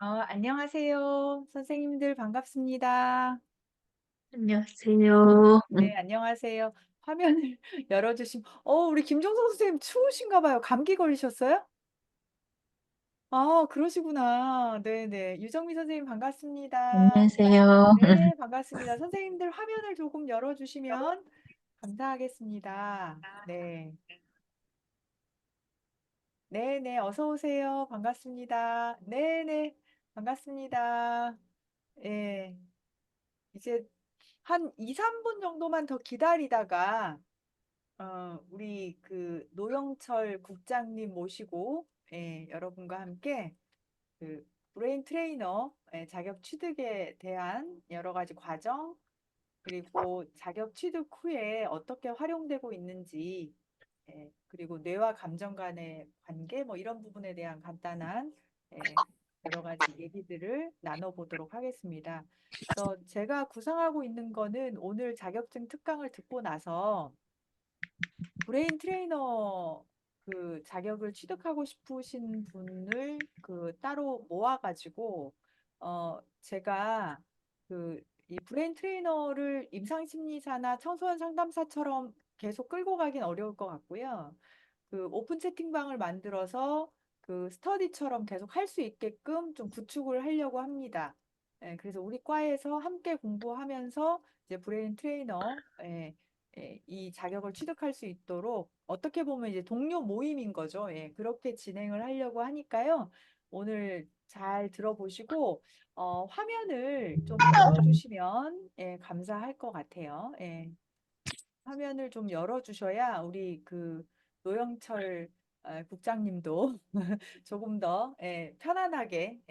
안녕하세요. 선생님들 반갑습니다. 안녕하세요. 네, 안녕하세요. 화면을 열어주시면, 우리 김종석 선생님 추우신가 봐요. 감기 걸리셨어요? 그러시구나. 네네. 유정미 선생님 반갑습니다. 안녕하세요. 네, 반갑습니다. 선생님들 화면을 조금 열어주시면 감사하겠습니다. 네. 네네, 어서 오세요. 반갑습니다. 네네, 반갑습니다. 예. 이제 한 2, 3분 정도만 더 기다리다가 우리 그 노영철 국장님 모시고 여러분과 함께 그 브레인 트레이너 자격 취득에 대한 여러 가지 과정 그리고 자격 취득 후에 어떻게 활용되고 있는지 그리고 뇌와 감정 간의 관계 뭐 이런 부분에 대한 간단한 여러 가지 얘기들을 나눠보도록 하겠습니다. 그래서 제가 구상하고 있는 거는 오늘 자격증 특강을 듣고 나서 브레인 트레이너 그 자격을 취득하고 싶으신 분을 그 따로 모아가지고 제가 그 이 브레인 트레이너를 임상심리사나 청소년 상담사처럼 계속 끌고 가긴 어려울 것 같고요. 그 오픈 채팅방을 만들어서 그 스터디처럼 계속 할 수 있게끔 좀 구축을 하려고 합니다. 그래서 우리 과에서 함께 공부하면서 이제 브레인 트레이너 이 자격을 취득할 수 있도록 어떻게 보면 이제 동료 모임인 거죠. 그렇게 진행을 하려고 하니까요. 오늘 잘 들어보시고 화면을 좀 열어주시면 감사할 것 같아요. 화면을 좀 열어주셔야 우리 그 노영철 국장님도 조금 더 편안하게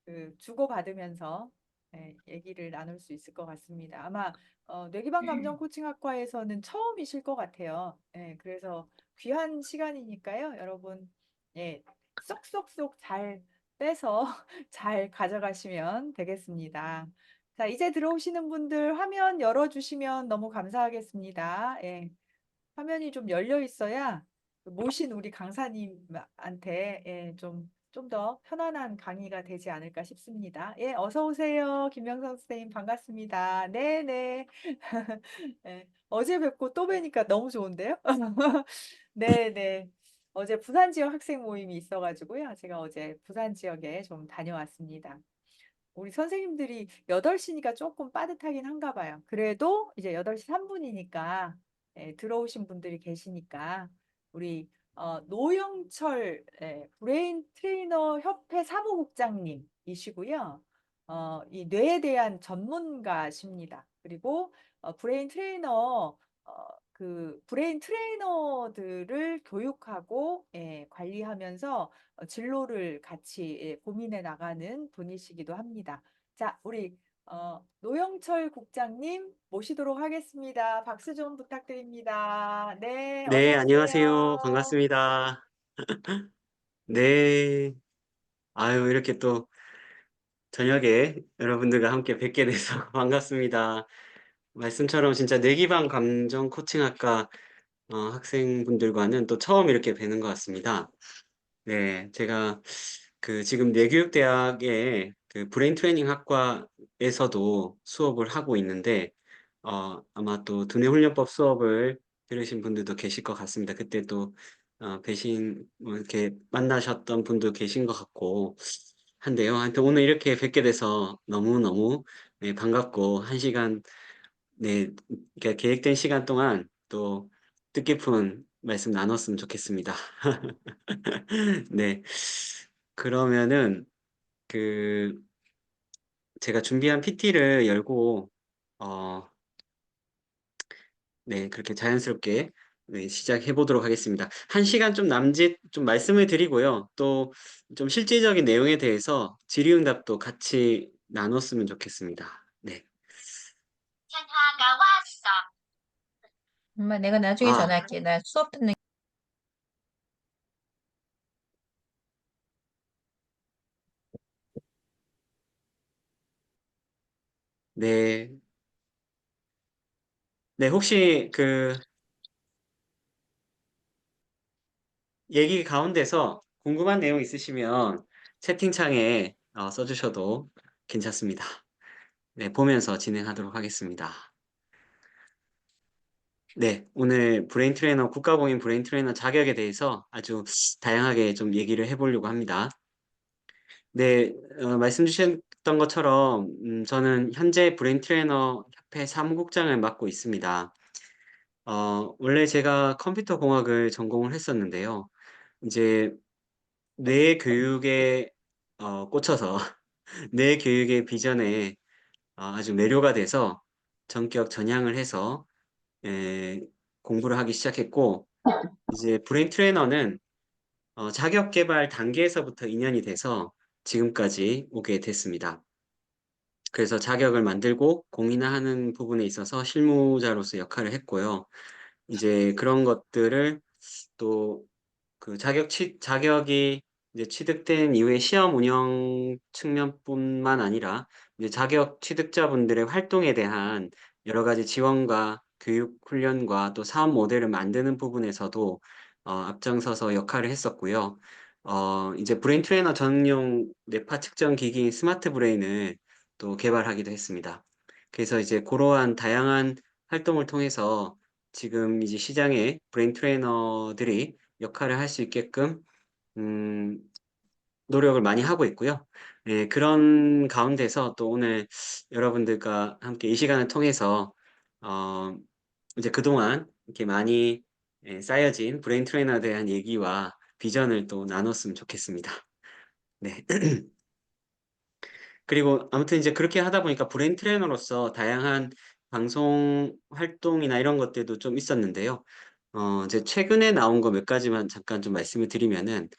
그 주고받으면서 얘기를 나눌 수 있을 것 같습니다. 아마 뇌기반 감정 코칭학과에서는 처음이실 것 같아요. 그래서 귀한 시간이니까요. 여러분, 쏙쏙쏙 잘 빼서 잘 가져가시면 되겠습니다. 자, 이제 들어오시는 분들 화면 열어주시면 너무 감사하겠습니다. 화면이 좀 열려 있어야 모신 우리 강사님한테 좀 더 편안한 강의가 되지 않을까 싶습니다. 어서 오세요. 김명선 선생님 반갑습니다. 네네. 어제 뵙고 또 뵈니까 너무 좋은데요? 네네. 어제 부산 지역 학생 모임이 있어가지고요. 제가 어제 부산 지역에 좀 다녀왔습니다. 우리 선생님들이 8시니까 조금 빠듯하긴 한가 봐요. 그래도 이제 8시 3분이니까 들어오신 분들이 계시니까 우리 노영철 브레인 트레이너 협회 사무국장님이시고요. 이 뇌에 대한 전문가십니다. 그리고 브레인 트레이너 그 브레인 트레이너들을 교육하고 관리하면서 진로를 같이 고민해 나가는 분이시기도 합니다. 자, 우리 노영철 국장님 모시도록 하겠습니다. 박수 좀 부탁드립니다. 네, 네, 어서 안녕하세요. 오세요. 반갑습니다. 네. 아유, 이렇게 또 저녁에 여러분들과 함께 뵙게 돼서 반갑습니다. 말씀처럼 진짜 뇌기반 감정 코칭학과 학생분들과는 또 처음 이렇게 뵈는 것 같습니다. 네, 제가 그 지금 뇌교육대학의 그 브레인 트레이닝 학과에서도 수업을 하고 있는데, 아마 또 두뇌훈련법 수업을 들으신 분들도 계실 것 같습니다. 그때 또 뭐 이렇게 만나셨던 분도 계신 것 같고 한데요. 하여튼 오늘 이렇게 뵙게 돼서 너무너무 네, 반갑고, 한 시간, 네, 그러니까 계획된 시간 동안 또 뜻깊은 말씀 나눴으면 좋겠습니다. 네. 그러면은 그 제가 준비한 PT를 열고 어 네, 그렇게 자연스럽게 네, 시작해 보도록 하겠습니다. 한 시간 좀 남짓 좀 말씀을 드리고요. 또 좀 실질적인 내용에 대해서 질의응답도 같이 나눴으면 좋겠습니다. 네. 찬화가 왔어. 엄마, 내가 나중에 아, 전화할게. 나 수업 듣는 네. 네, 혹시 얘기 가운데서 궁금한 내용 있으시면 채팅창에 써주셔도 괜찮습니다. 네, 보면서 진행하도록 하겠습니다. 네, 오늘 브레인 트레이너, 국가공인 브레인 트레이너 자격에 대해서 아주 다양하게 좀 얘기를 해보려고 합니다. 네, 말씀 주셨던 것처럼, 저는 현재 브레인 트레이너 협회 사무국장을 맡고 있습니다. 원래 제가 컴퓨터 공학을 전공을 했었는데요. 이제 뇌 교육에 꽂혀서 뇌 교육의 비전에 아주 매료가 돼서 전격 전향을 해서 공부를 하기 시작했고, 이제 브레인 트레이너는 자격 개발 단계에서부터 인연이 돼서 지금까지 오게 됐습니다. 그래서 자격을 만들고 공인화하는 부분에 있어서 실무자로서 역할을 했고요. 이제 그런 것들을 또 그 자격이 이제 취득된 이후에 시험 운영 측면뿐만 아니라 이제 자격 취득자분들의 활동에 대한 여러 가지 지원과 교육 훈련과 또 사업 모델을 만드는 부분에서도 앞장서서 역할을 했었고요. 이제 브레인 트레이너 전용 뇌파 측정 기기인 스마트 브레인을 또 개발하기도 했습니다. 그래서 이제 그러한 다양한 활동을 통해서 지금 이제 시장에 브레인 트레이너들이 역할을 할 수 있게끔 음, 노력을 많이 하고 있고요. 예, 그런 가운데서 또 오늘 여러분들과 함께 이 시간을 통해서 어, 이제 그동안 이렇게 많이 쌓여진 브레인 트레이너에 대한 얘기와 비전을 또 나눴으면 좋겠습니다. 네. 그리고 아무튼 이제 그렇게 하다 보니까 브레인 트레이너로서 다양한 방송 활동이나 이런 것들도 좀 있었는데요. 이제 최근에 나온 거 몇 가지만 잠깐 좀 말씀을 드리면은,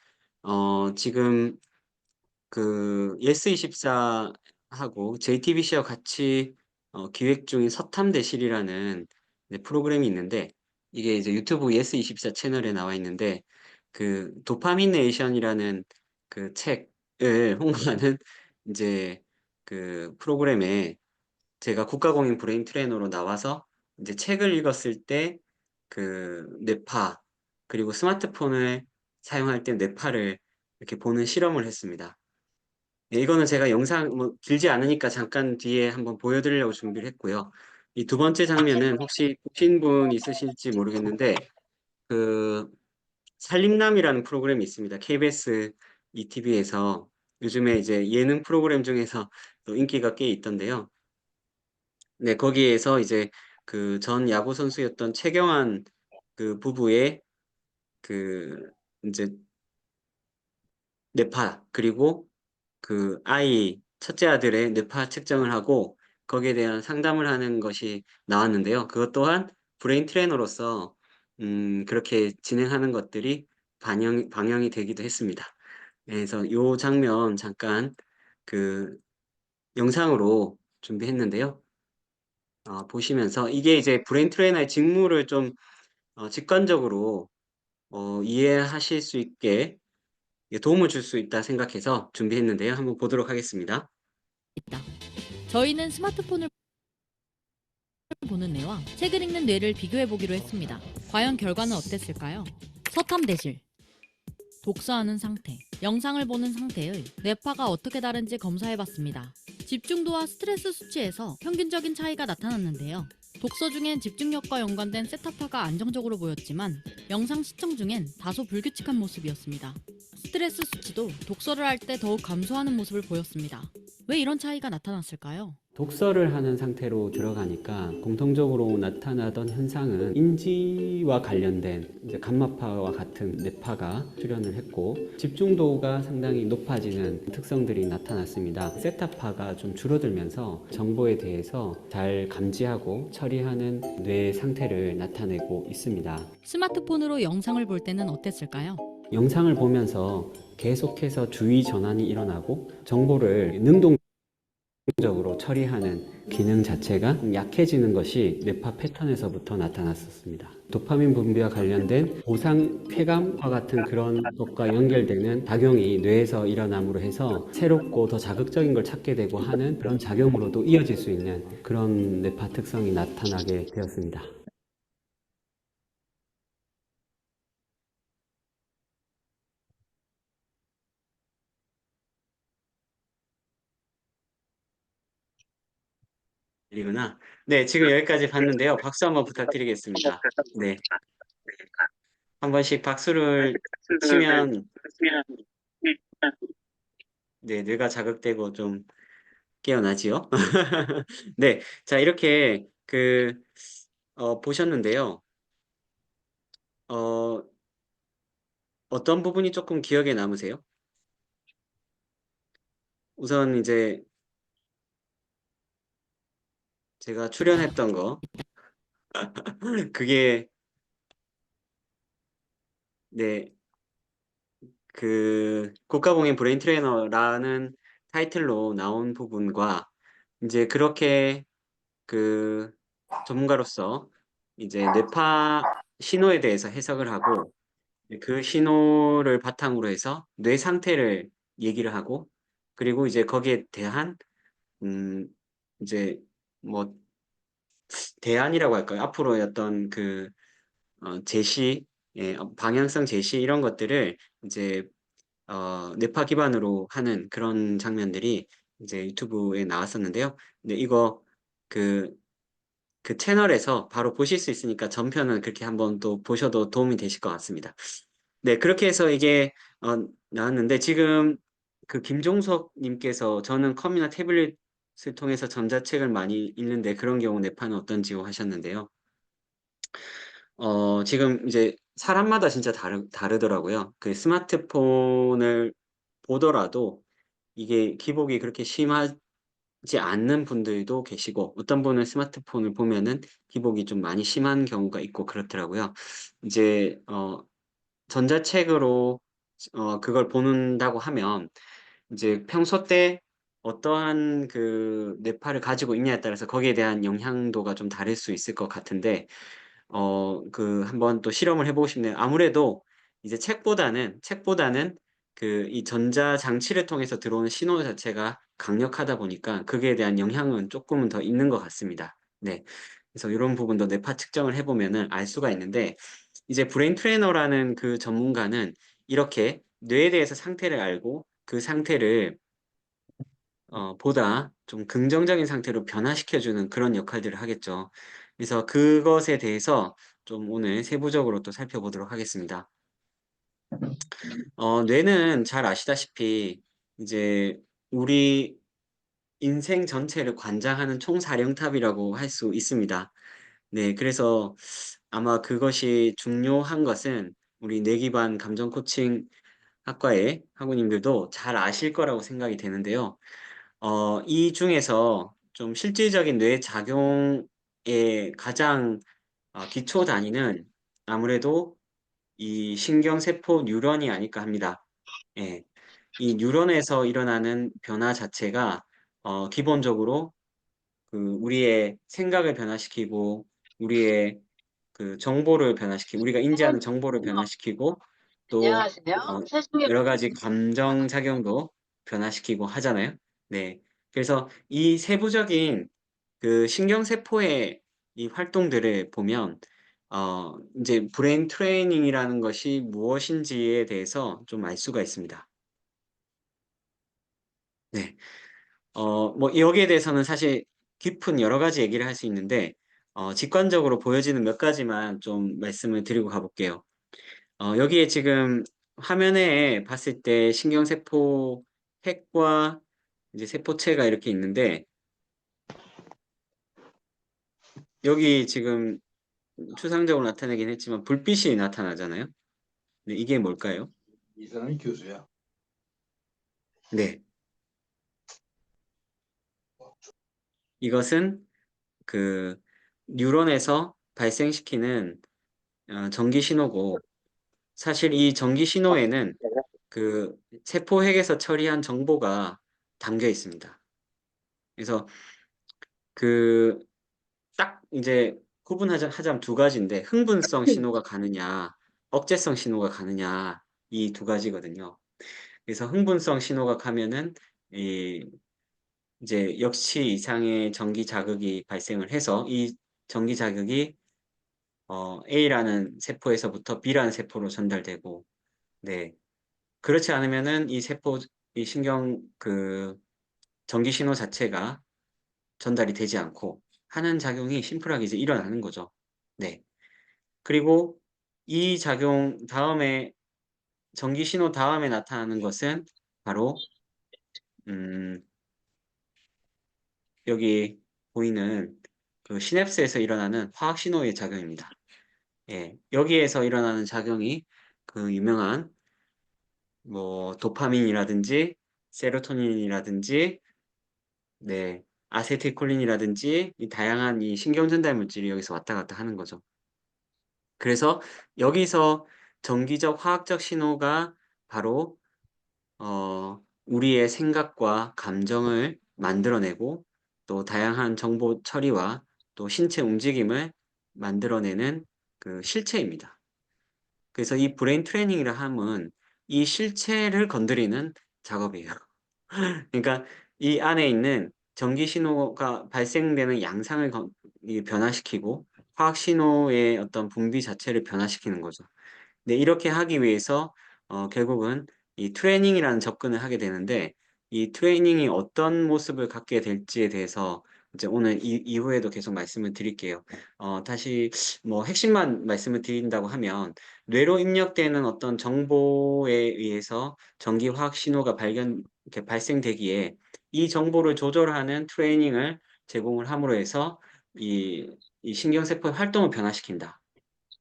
지금 그 예스24하고 JTBC와 같이 기획 중인 서탐대실이라는 프로그램이 있는데, 이게 이제 유튜브 예스24 채널에 나와 있는데, 그 도파민 네이션이라는 그 책을 홍보하는 이제 그 프로그램에 제가 국가공인 브레인 트레이너로 나와서 이제 책을 읽었을 때 그 뇌파 그리고 스마트폰을 사용할 때 뇌파를 이렇게 보는 실험을 했습니다. 네, 이거는 제가 영상 뭐 길지 않으니까 잠깐 뒤에 한번 보여드리려고 준비를 했고요. 이 두 번째 장면은 혹시 보신 분 있으실지 모르겠는데 그 살림남이라는 프로그램이 있습니다. KBS ETV에서 요즘에 이제 예능 프로그램 중에서 또 인기가 꽤 있던데요. 네, 거기에서 이제 그 전 야구 선수였던 최경환 그 부부의 그 이제 뇌파 그리고 그 아이 첫째 아들의 뇌파 측정을 하고 거기에 대한 상담을 하는 것이 나왔는데요. 그것 또한 브레인 트레이너로서 그렇게 진행하는 것들이 방영이 되기도 했습니다. 그래서 요 장면 잠깐 그 영상으로 준비했는데요. 보시면서 이게 이제 브레인 트레이너의 직무를 좀 직관적으로 이해하실 수 있게 도움을 줄 수 있다 생각해서 준비했는데요. 한번 보도록 하겠습니다. 있다. 저희는 스마트폰을 보는 뇌와 책을 읽는 뇌를 비교해 보기로 했습니다. 과연 결과는 어땠을까요? 서탐대실, 독서하는 상태, 영상을 보는 상태의 뇌파가 어떻게 다른지 검사해봤습니다. 집중도와 스트레스 수치에서 평균적인 차이가 나타났는데요. 독서 중엔 집중력과 연관된 세타파가 안정적으로 보였지만 영상 시청 중엔 다소 불규칙한 모습이었습니다. 스트레스 수치도 독서를 할 때 더욱 감소하는 모습을 보였습니다. 왜 이런 차이가 나타났을까요? 독서를 하는 상태로 들어가니까 공통적으로 나타나던 현상은 인지와 관련된 이제 감마파와 같은 뇌파가 출현을 했고 집중도가 상당히 높아지는 특성들이 나타났습니다. 세타파가 좀 줄어들면서 정보에 대해서 잘 감지하고 처리하는 뇌 상태를 나타내고 있습니다. 스마트폰으로 영상을 볼 때는 어땠을까요? 영상을 보면서 계속해서 주의 전환이 일어나고 정보를 능동적으로 처리하는 기능 자체가 약해지는 것이 뇌파 패턴에서부터 나타났었습니다. 도파민 분비와 관련된 보상 쾌감과 같은 그런 것과 연결되는 작용이 뇌에서 일어남으로 해서 새롭고 더 자극적인 걸 찾게 되고 하는 그런 작용으로도 이어질 수 있는 그런 뇌파 특성이 나타나게 되었습니다. 이구나. 네, 지금 여기까지 봤는데요. 박수 한번 부탁드리겠습니다. 네, 한 번씩 박수를 치면 네, 뇌가 자극되고 좀 깨어나지요. 네, 자 이렇게 보셨는데요. 어, 어떤 부분이 조금 기억에 남으세요? 우선 이제 제가 출연했던 거 그게 네, 그 국가공인 브레인 트레이너라는 타이틀로 나온 부분과 이제 그렇게 그 전문가로서 이제 뇌파 신호에 대해서 해석을 하고 그 신호를 바탕으로 해서 뇌 상태를 얘기를 하고 그리고 이제 거기에 대한 음 이제 뭐 대안이라고 할까요? 앞으로의 어떤 제시, 방향성 제시 이런 것들을 이제 뇌파 기반으로 하는 그런 장면들이 이제 유튜브에 나왔었는데요. 근데 이거 그, 그 채널에서 바로 보실 수 있으니까 전편은 그렇게 한번 또 보셔도 도움이 되실 것 같습니다. 네, 그렇게 해서 이게 나왔는데 지금 그 김종석 님께서 저는 컴이나 태블릿을 통해서 전자책을 많이 읽는데 그런 경우 뇌파는 어떤지요 하셨는데요. 지금 이제 사람마다 진짜 다르더라고요. 그 스마트폰을 보더라도 이게 기복이 그렇게 심하지 않는 분들도 계시고 어떤 분은 스마트폰을 보면은 기복이 좀 많이 심한 경우가 있고 그렇더라고요. 이제 전자책으로 그걸 보는다고 하면 이제 평소 때 어떠한 그 뇌파를 가지고 있냐에 따라서 거기에 대한 영향도가 좀 다를 수 있을 것 같은데 한번 또 실험을 해보고 싶네요. 아무래도 이제 책보다는 이 전자 장치를 통해서 들어오는 신호 자체가 강력하다 보니까 그에 대한 영향은 조금은 더 있는 것 같습니다. 네. 그래서 이런 부분도 뇌파 측정을 해보면은 알 수가 있는데, 이제 브레인 트레이너라는 그 전문가는 이렇게 뇌에 대해서 상태를 알고 그 상태를 보다 좀 긍정적인 상태로 변화시켜주는 그런 역할들을 하겠죠. 그래서 그것에 대해서 좀 오늘 세부적으로 또 살펴보도록 하겠습니다. 뇌는 잘 아시다시피 이제 우리 인생 전체를 관장하는 총사령탑이라고 할 수 있습니다. 네, 그래서 아마 그것이 중요한 것은 우리 뇌기반 감정 코칭 학과의 학우님들도 잘 아실 거라고 생각이 되는데요. 이 중에서 좀 실질적인 뇌 작용의 가장 기초 단위는 아무래도 이 신경세포 뉴런이 아닐까 합니다. 예. 이 뉴런에서 일어나는 변화 자체가 기본적으로 우리의 생각을 변화시키고 우리의 정보를 변화시키고 우리가 인지하는 정보를 변화시키고 또 여러 가지 감정 작용도 변화시키고 하잖아요. 네. 그래서 이 세부적인 신경세포의 이 활동들을 보면 이제 브레인 트레이닝이라는 것이 무엇인지에 대해서 좀 알 수가 있습니다. 네. 뭐 여기에 대해서는 사실 깊은 여러 가지 얘기를 할 수 있는데 직관적으로 보여지는 몇 가지만 좀 말씀을 드리고 가볼게요. 여기에 지금 화면에 봤을 때 신경세포 핵과 이제 세포체가 이렇게 있는데 여기 지금 추상적으로 나타내긴 했지만 불빛이 나타나잖아요. 네, 이게 뭘까요? 이 사람이 교수야. 네. 이것은 뉴런에서 발생시키는 전기 신호고 사실 이 전기 신호에는 세포핵에서 처리한 정보가 담겨 있습니다. 그래서 딱 이제 구분하자면 두 가지인데 흥분성 신호가 가느냐, 억제성 신호가 가느냐 이 두 가지거든요. 그래서 흥분성 신호가 가면은 이제 역치 이상의 전기 자극이 발생을 해서 이 전기 자극이 A라는 세포에서부터 B라는 세포로 전달되고, 네. 그렇지 않으면은 이 신경 전기 신호 자체가 전달이 되지 않고 하는 작용이 심플하게 이제 일어나는 거죠. 네. 그리고 이 작용 다음에 전기 신호 다음에 나타나는 것은 바로 음 여기 보이는 그 시냅스에서 일어나는 화학 신호의 작용입니다. 예. 여기에서 일어나는 작용이 그 유명한 뭐 도파민이라든지 세로토닌이라든지 네. 아세틸콜린이라든지 이 다양한 이 신경 전달 물질이 여기서 왔다 갔다 하는 거죠. 그래서 여기서 전기적 화학적 신호가 바로 우리의 생각과 감정을 만들어내고 또 다양한 정보 처리와 또 신체 움직임을 만들어내는 그 실체입니다. 그래서 이 브레인 트레이닝이라 함은 이 실체를 건드리는 작업이에요. 그러니까 이 안에 있는 전기 신호가 발생되는 양상을 변화시키고 화학 신호의 어떤 분비 자체를 변화시키는 거죠. 네, 이렇게 하기 위해서 결국은 이 트레이닝이라는 접근을 하게 되는데 이 트레이닝이 어떤 모습을 갖게 될지에 대해서 이제 오늘 이후에도 계속 말씀을 드릴게요. 다시 뭐 핵심만 말씀을 드린다고 하면 뇌로 입력되는 어떤 정보에 의해서 전기 화학 신호가 이렇게 발생되기에 이 정보를 조절하는 트레이닝을 제공을 함으로 해서 이 신경세포의 활동을 변화시킨다.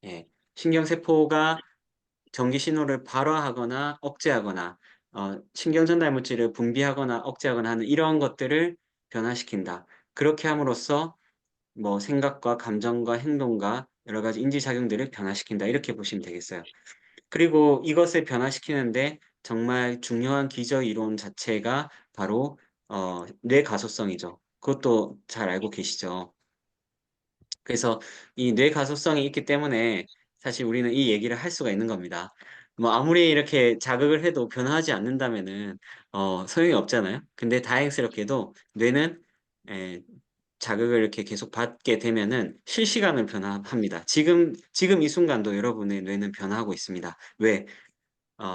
예. 신경세포가 전기 신호를 발화하거나 억제하거나 신경 전달 물질을 분비하거나 억제하거나 하는 이러한 것들을 변화시킨다. 그렇게 함으로써 뭐 생각과 감정과 행동과 여러 가지 인지작용들을 변화시킨다. 이렇게 보시면 되겠어요. 그리고 이것을 변화시키는데 정말 중요한 기저 이론 자체가 바로 뇌가소성이죠. 그것도 잘 알고 계시죠? 그래서 이 뇌 가소성이 있기 때문에 사실 우리는 이 얘기를 할 수가 있는 겁니다. 뭐 아무리 이렇게 자극을 해도 변화하지 않는다면은 소용이 없잖아요. 근데 다행스럽게도 뇌는 에, 자극을 이렇게 계속 받게 되면은 실시간으로 변화합니다. 지금 이 순간도 여러분의 뇌는 변화하고 있습니다. 왜?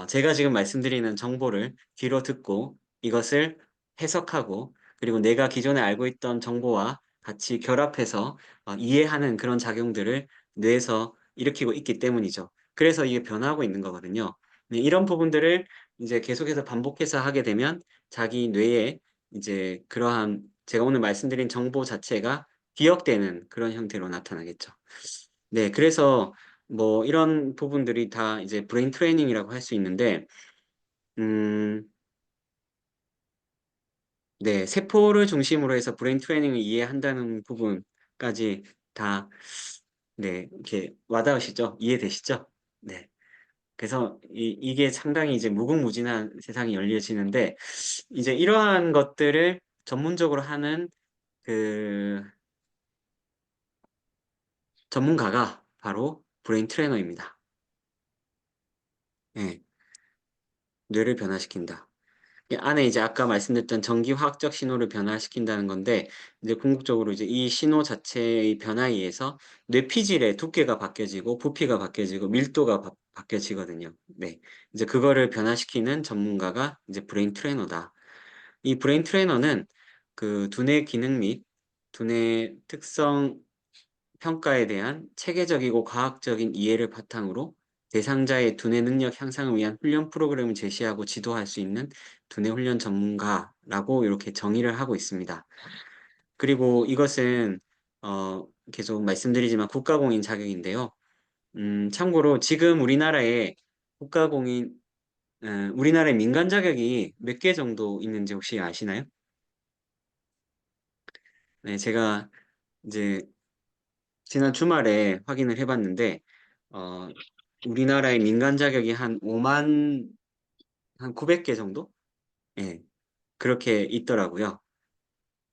제가 지금 말씀드리는 정보를 귀로 듣고 이것을 해석하고 그리고 내가 기존에 알고 있던 정보와 같이 결합해서 이해하는 그런 작용들을 뇌에서 일으키고 있기 때문이죠. 그래서 이게 변화하고 있는 거거든요. 네, 이런 부분들을 이제 계속해서 반복해서 하게 되면 자기 뇌에 이제 그러한 제가 오늘 말씀드린 정보 자체가 기억되는 그런 형태로 나타나겠죠. 네, 그래서 뭐 이런 부분들이 다 이제 브레인 트레이닝이라고 할 수 있는데 음 네, 세포를 중심으로 해서 브레인 트레이닝을 이해한다는 부분까지 다 네, 이렇게 와닿으시죠? 이해되시죠? 네. 그래서 이게 상당히 이제 무궁무진한 세상이 열려지는데 이제 이러한 것들을 전문적으로 하는 그 전문가가 바로 브레인 트레이너입니다. 예. 뇌를 변화시킨다. 이 안에 이제 아까 말씀드렸던 전기화학적 신호를 변화시킨다는 건데 이제 궁극적으로 이제 이 신호 자체의 변화에 의해서 뇌피질의 두께가 바뀌어지고 부피가 바뀌어지고 밀도가 바뀌어지거든요. 네. 이제 그거를 변화시키는 전문가가 이제 브레인 트레이너다. 이 브레인 트레이너는 그 두뇌 기능 및 두뇌 특성 평가에 대한 체계적이고 과학적인 이해를 바탕으로 대상자의 두뇌 능력 향상을 위한 훈련 프로그램을 제시하고 지도할 수 있는 두뇌 훈련 전문가라고 이렇게 정의를 하고 있습니다. 그리고 이것은 계속 말씀드리지만 국가공인 자격인데요. 참고로 지금 우리나라에 국가공인 우리나라에 민간 자격이 몇 개 정도 있는지 혹시 아시나요? 네, 제가 이제 지난 주말에 확인을 해봤는데 어, 우리나라의 민간 자격이 한 5만 한 900개 정도? 예, 그렇게 있더라고요.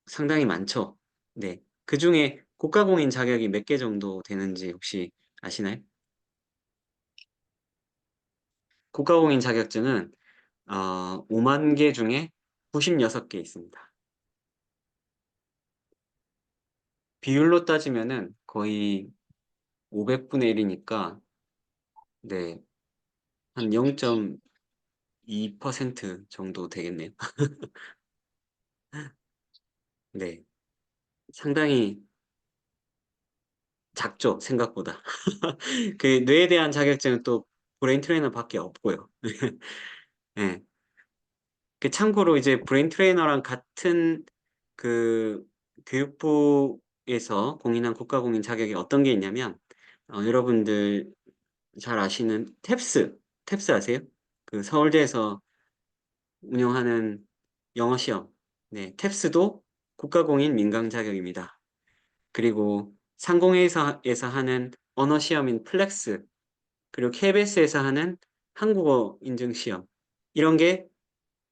상당히 많죠. 네, 그중에 국가공인 자격이 몇 개 정도 되는지 혹시 아시나요? 국가공인 자격증은 5만 개 중에 96개 있습니다. 비율로 따지면은 거의 500분의 1이니까 네, 한 0.2% 정도 되겠네요. 네. 상당히 작죠, 생각보다. 그 뇌에 대한 자격증은 또 브레인 트레이너밖에 없고요. 네. 그 참고로 이제 브레인 트레이너랑 같은 그 교육부에서 공인한 국가공인 자격이 어떤 게 있냐면, 여러분들 잘 아시는 탭스 아세요? 그 서울대에서 운영하는 영어 시험. 네, 탭스도 국가공인 민간 자격입니다. 그리고 상공회의사에서 하는 언어 시험인 플렉스, 그리고 KBS에서 하는 한국어 인증 시험. 이런 게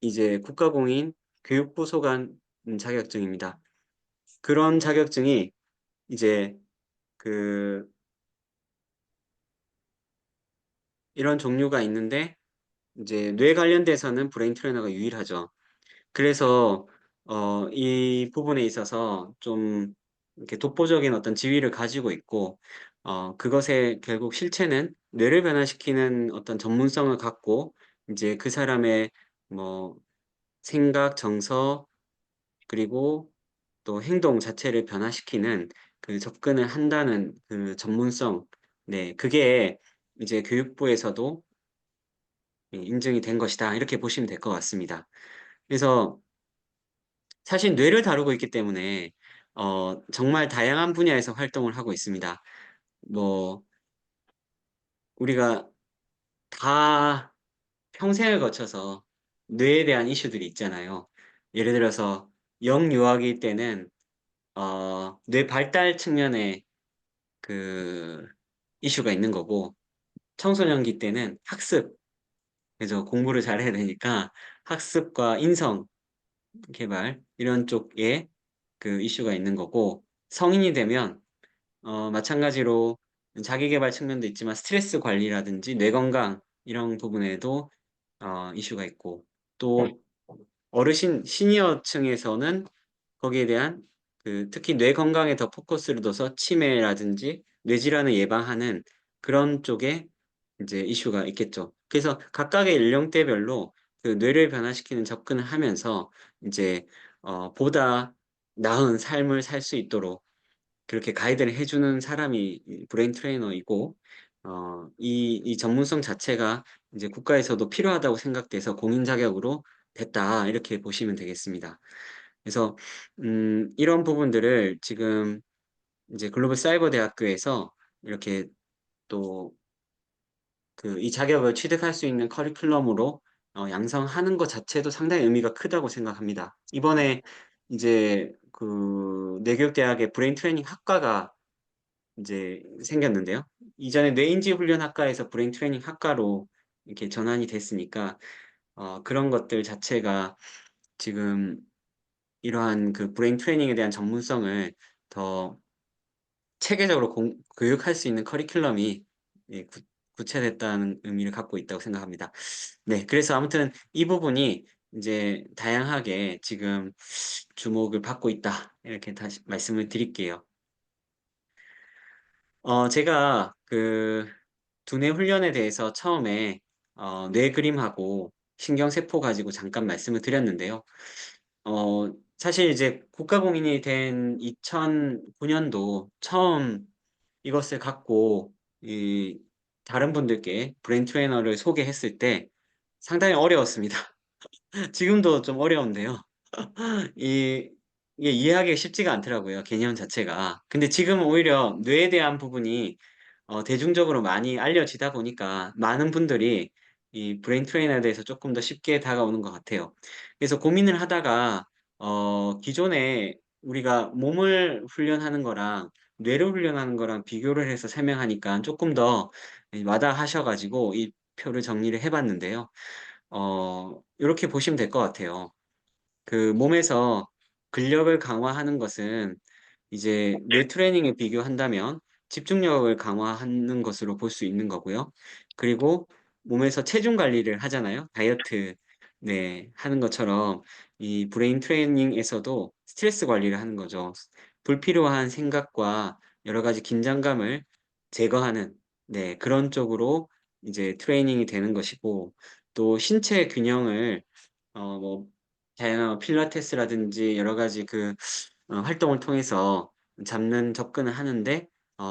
이제 국가공인 교육부 소관 자격증입니다. 그런 자격증이 이제 그 이런 종류가 있는데 이제 뇌 관련돼서는 브레인 트레이너가 유일하죠. 그래서 이 부분에 있어서 좀 이렇게 독보적인 어떤 지위를 가지고 있고, 그것의 결국 실체는 뇌를 변화시키는 어떤 전문성을 갖고 이제 그 사람의 뭐 생각, 정서, 그리고 또 행동 자체를 변화시키는 그 접근을 한다는 그 전문성. 네, 그게 이제 교육부에서도 인증이 된 것이다. 이렇게 보시면 될 것 같습니다. 그래서 사실 뇌를 다루고 있기 때문에 정말 다양한 분야에서 활동을 하고 있습니다. 뭐 우리가 다 평생을 거쳐서 뇌에 대한 이슈들이 있잖아요. 예를 들어서 영유아기 때는 뇌 발달 측면에 그 이슈가 있는 거고, 청소년기 때는 학습, 그래서 공부를 잘해야 되니까 학습과 인성 개발 이런 쪽에 그 이슈가 있는 거고, 성인이 되면 마찬가지로 자기 계발 측면도 있지만 스트레스 관리라든지 뇌 건강 이런 부분에도 이슈가 있고, 또 어르신 시니어층에서는 거기에 대한 그 특히 뇌 건강에 더 포커스를 둬서 치매라든지 뇌질환을 예방하는 그런 쪽에 이제 이슈가 있겠죠. 그래서 각각의 연령대별로 그 뇌를 변화시키는 접근을 하면서 이제 보다 나은 삶을 살 수 있도록 그렇게 가이드를 해 주는 사람이 이 브레인 트레이너이고, 이 전문성 자체가 이제 국가에서도 필요하다고 생각돼서 공인 자격으로 됐다, 이렇게 보시면 되겠습니다. 그래서 이런 부분들을 지금 이제 글로벌 사이버 대학교에서 이렇게 또 그 이 자격을 취득할 수 있는 커리큘럼으로 양성하는 것 자체도 상당히 의미가 크다고 생각합니다. 이번에 이제 그 뇌교육대학의 브레인 트레이닝 학과가 이제 생겼는데요. 이전에 뇌인지 훈련학과에서 브레인 트레이닝 학과로 이렇게 전환이 됐으니까 그런 것들 자체가 지금 이러한 그 브레인 트레이닝에 대한 전문성을 더 체계적으로 교육할 수 있는 커리큘럼이 예 구체됐다는 의미를 갖고 있다고 생각합니다. 네. 그래서 아무튼 이 부분이 이제 다양하게 지금 주목을 받고 있다. 이렇게 다시 말씀을 드릴게요. 제가 그 두뇌 훈련에 대해서 처음에 뇌 그림하고 신경세포 가지고 잠깐 말씀을 드렸는데요. 사실 이제 국가공인이 된 2009 년도 처음 이것을 갖고 이 다른 분들께 브레인 트레이너를 소개했을 때 상당히 어려웠습니다. 지금도 좀 어려운데요. 이 이게 이해하기가 쉽지가 않더라고요, 개념 자체가. 근데 지금은 오히려 뇌에 대한 부분이 대중적으로 많이 알려지다 보니까 많은 분들이 이 브레인 트레이너에 대해서 쪼끔 더 쉽게 다가오는 것 같아요. 그래서 고민을 하다가 기존에 우리가 몸을 훈련하는 거랑 뇌를 훈련하는 거랑 비교를 해서 설명하니까 쪼끔 더 와닿아하셔 가지고 이 표를 정리를 해 봤는데요. 요렇게 보시면 될 것 같아요. 그 몸에서 근력을 강화하는 것은 이제 뇌 트레이닝에 비교한다면 집중력을 강화하는 것으로 볼 수 있는 거고요. 그리고 몸에서 체중 관리를 하잖아요. 다이어트 네 하는 것처럼 이 브레인 트레이닝에서도 스트레스 관리를 하는 거죠. 불필요한 생각과 여러 가지 긴장감을 제거하는 네 그런 쪽으로 이제 트레이닝이 되는 것이고, 또 신체 균형을 뭐 다양한 필라테스라든지 여러 가지 그 활동을 통해서 잡는 접근을 하는데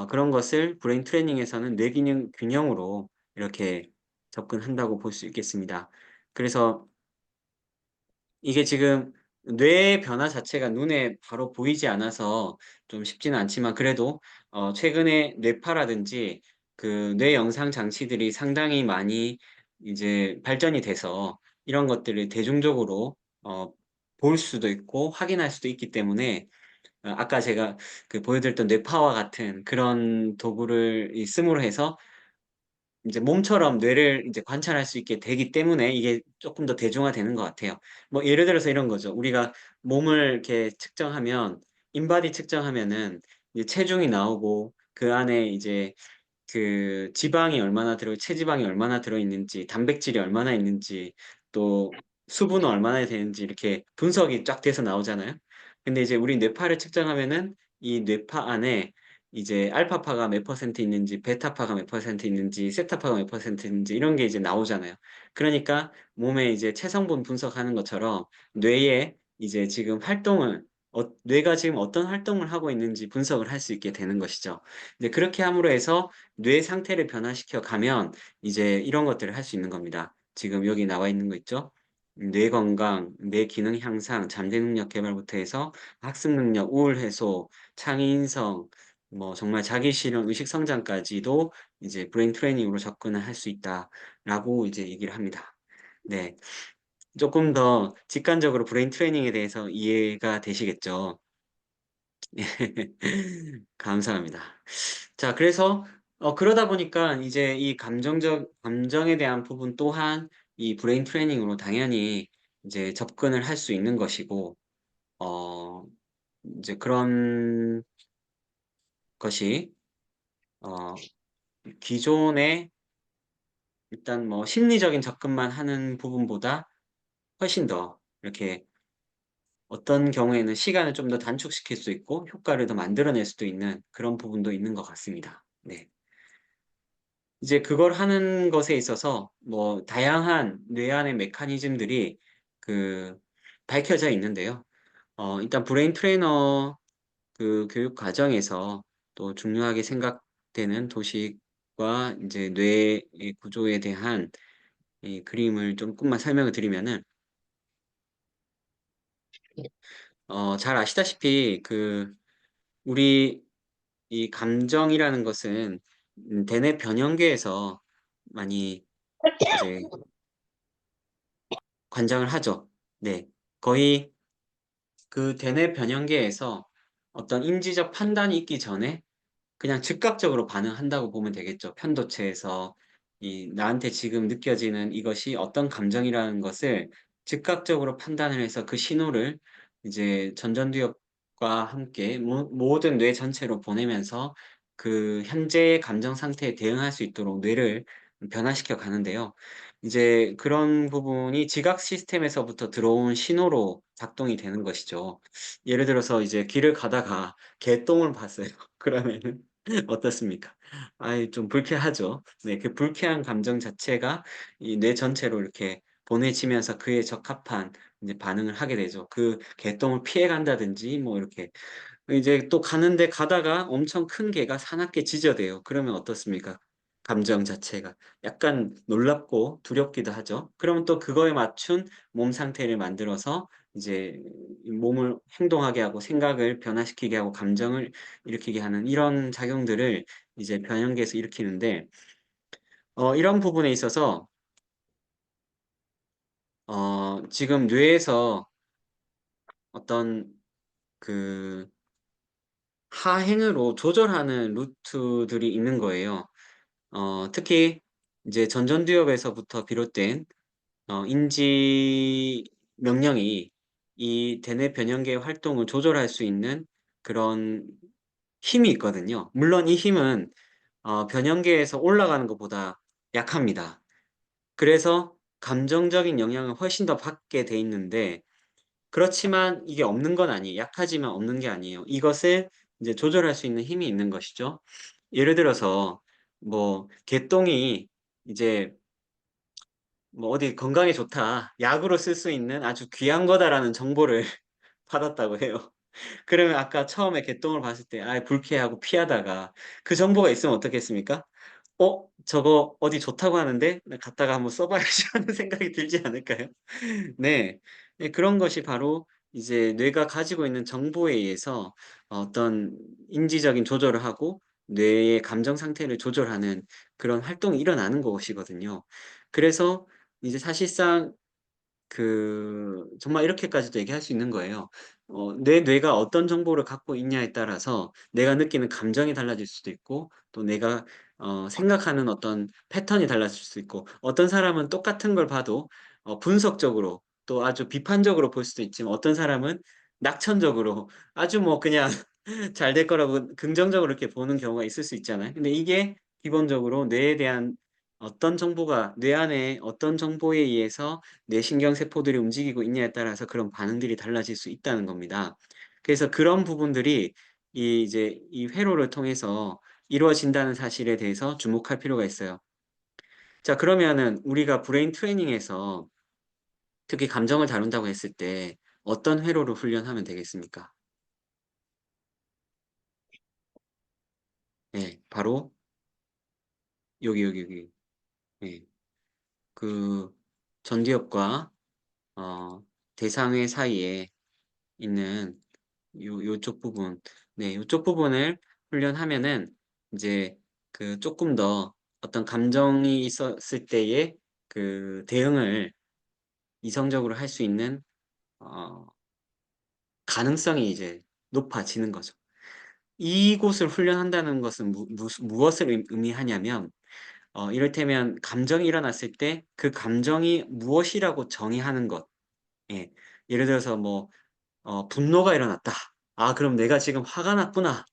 그런 것을 브레인 트레이닝에서는 뇌기능 균형으로 이렇게 접근한다고 볼 수 있겠습니다. 그래서 이게 지금 뇌의 변화 자체가 눈에 바로 보이지 않아서 좀 쉽지는 않지만 그래도 최근에 뇌파라든지 그 뇌 영상 장치들이 상당히 많이 이제 발전이 돼서 이런 것들을 대중적으로 볼 수도 있고 확인할 수도 있기 때문에 아까 제가 그 보여드렸던 뇌파와 같은 그런 도구를 씀으로 해서 이제 몸처럼 뇌를 이제 관찰할 수 있게 되기 때문에 이게 쪼끔 더 대중화되는 것 같아요. 뭐 예를 들어서 이런 거죠. 우리가 몸을 이렇게 측정하면 인바디 측정하면은 이제 체중이 나오고 그 안에 이제 그 지방이 얼마나 체지방이 얼마나 들어있는지, 단백질이 얼마나 있는지, 또 수분은 얼마나 되는지 이렇게 분석이 쫙 돼서 나오잖아요. 근데 이제 우리 뇌파를 측정하면은 이 뇌파 안에 이제 알파파가 몇 퍼센트 있는지, 베타파가 몇 퍼센트 있는지, 세타파가 몇 퍼센트 있는지 이런 게 이제 나오잖아요. 그러니까 몸에 이제 체성분 분석하는 것처럼 뇌에 이제 지금 활동을 뇌가 지금 어떤 활동을 하고 있는지 분석을 할 수 있게 되는 것이죠. 이제 그렇게 함으로 해서 뇌 상태를 변화시켜 가면 이제 이런 것들을 할 수 있는 겁니다. 지금 여기 나와 있는 거 있죠? 뇌 건강, 뇌 기능 향상, 잠재 능력 개발부터 해서 학습 능력, 우울 해소, 창의 인성, 뭐 정말 자기 실현, 의식 성장까지도 이제 브레인 트레이닝으로 접근을 할 수 있다라고 이제 얘기를 합니다. 네. 조금 더 직관적으로 브레인 트레이닝에 대해서 이해가 되시겠죠? 감사합니다. 자, 그래서 그러다 보니까 이제 이 감정에 대한 부분 또한 이 브레인 트레이닝으로 당연히 이제 접근을 할 수 있는 것이고, 어, 이제 그런 것이 어, 기존의 일단 뭐 심리적인 접근만 하는 부분보다 훨씬 더 이렇게 어떤 경우에는 시간을 좀 더 단축시킬 수 있고 효과를 더 만들어낼 수도 있는 그런 부분도 있는 것 같습니다. 네. 이제 그걸 하는 것에 있어서 뭐 다양한 뇌 안의 메커니즘들이 그 밝혀져 있는데요. 일단 브레인 트레이너 그 교육 과정에서 또 중요하게 생각되는 도식과 이제 뇌의 구조에 대한 이 그림을 조금만 설명을 드리면은 잘 아시다시피 그 우리 이 감정이라는 것은 대뇌 변형계에서 많이 이제 관장을 하죠. 네. 거의 그 대뇌 변형계에서 어떤 인지적 판단이 있기 전에 그냥 즉각적으로 반응한다고 보면 되겠죠. 편도체에서 나한테 지금 느껴지는 이것이 어떤 감정이라는 것을 즉각적으로 판단을 해서 그 신호를 이제 전전두엽과 함께 모든 뇌 전체로 보내면서 그 현재의 감정 상태에 대응할 수 있도록 뇌를 변화시켜 가는데요. 이제 그런 부분이 지각 시스템에서부터 들어온 신호로 작동이 되는 것이죠. 예를 들어서 이제 길을 가다가 개똥을 봤어요. 그러면은 어떻습니까? 아이 좀 불쾌하죠. 네. 그 불쾌한 감정 자체가 이 뇌 전체로 이렇게 보내지면서 그에 적합한 이제 반응을 하게 되죠. 그 개똥을 피해 간다든지 뭐 이렇게 이제 또 가는데 가다가 엄청 큰 개가 사납게 지저대요. 그러면 어떻습니까? 감정 자체가 약간 놀랍고 두렵기도 하죠. 그러면 또 그거에 맞춘 몸 상태를 만들어서 이제 이 몸을 행동하게 하고 생각을 변화시키게 하고 감정을 일으키게 하는 이런 작용들을 이제 변형계에서 일으키는데 이런 부분에 있어서 지금 뇌에서 어떤 그 하행으로 조절하는 루트들이 있는 거예요. 특히 이제 전전두엽에서부터 비롯된 인지 명령이 이 대뇌 변형계의 활동을 조절할 수 있는 그런 힘이 있거든요. 물론 이 힘은 변형계에서 올라가는 것보다 약합니다. 그래서 감정적인 영향을 훨씬 더 받게 돼 있는데 그렇지만 이게 없는 건 아니에요. 약하지만 없는 게 아니에요. 이것을 이제 조절할 수 있는 힘이 있는 것이죠. 예를 들어서 뭐 개똥이 이제 뭐 어디 "건강에 좋다. 약으로 쓸 수 있는 아주 귀한 거다."라는 정보를 받았다고 해요. 그러면 아까 처음에 개똥을 봤을 때 불쾌하고 피하다가 그 정보가 있으면 어떻겠습니까? '저거 어디 좋다고 하는데 나 갔다가 한번 써 봐야지.' 하는 생각이 들지 않을까요? 네. 네, 그런 것이 바로 이제 뇌가 가지고 있는 정보에 의해서 어떤 인지적인 조절을 하고 뇌의 감정 상태를 조절하는 그런 활동이 일어나는 것이거든요. 그래서 이제 사실상 정말 이렇게까지도 얘기할 수 있는 거예요. 내 뇌가 어떤 정보를 갖고 있냐에 따라서 내가 느끼는 감정이 달라질 수도 있고 또 내가 생각하는 어떤 패턴이 달라질 수 있고 어떤 사람은 똑같은 걸 봐도 분석적으로 또 아주 비판적으로 볼 수도 있지만 어떤 사람은 낙천적으로 아주 뭐 그냥 잘 될 거라고 긍정적으로 이렇게 보는 경우가 있을 수 있잖아요. 근데 이게 기본적으로 뇌에 대한 어떤 정보가 뇌 안에 어떤 정보에 의해서 뇌 신경세포들이 움직이고 있냐에 따라서 그런 반응들이 달라질 수 있다는 겁니다. 그래서 그런 부분들이 이제 이 회로를 통해서 이루어진다는 사실에 대해서 주목할 필요가 있어요. 자, 그러면은 우리가 브레인 트레이닝에서 특히 감정을 다룬다고 했을 때 어떤 회로를 훈련하면 되겠습니까? 네, 바로 여기. 예. 그 전두엽과 대상회 사이에 있는 요쪽 부분. 네, 요쪽 부분을 훈련하면은 이제 쪼끔 더 어떤 감정이 있었을 때의 대응을 이성적으로 할 수 있는 어 가능성이 이제 높아지는 거죠. 이곳을 훈련한다는 것은 무엇을 의미하냐면 이를테면 감정이 일어났을 때 그 감정이 무엇이라고 정의하는 것. 예. 예를 들어서 뭐 분노가 일어났다. '아 그럼 내가 지금 화가 났구나.'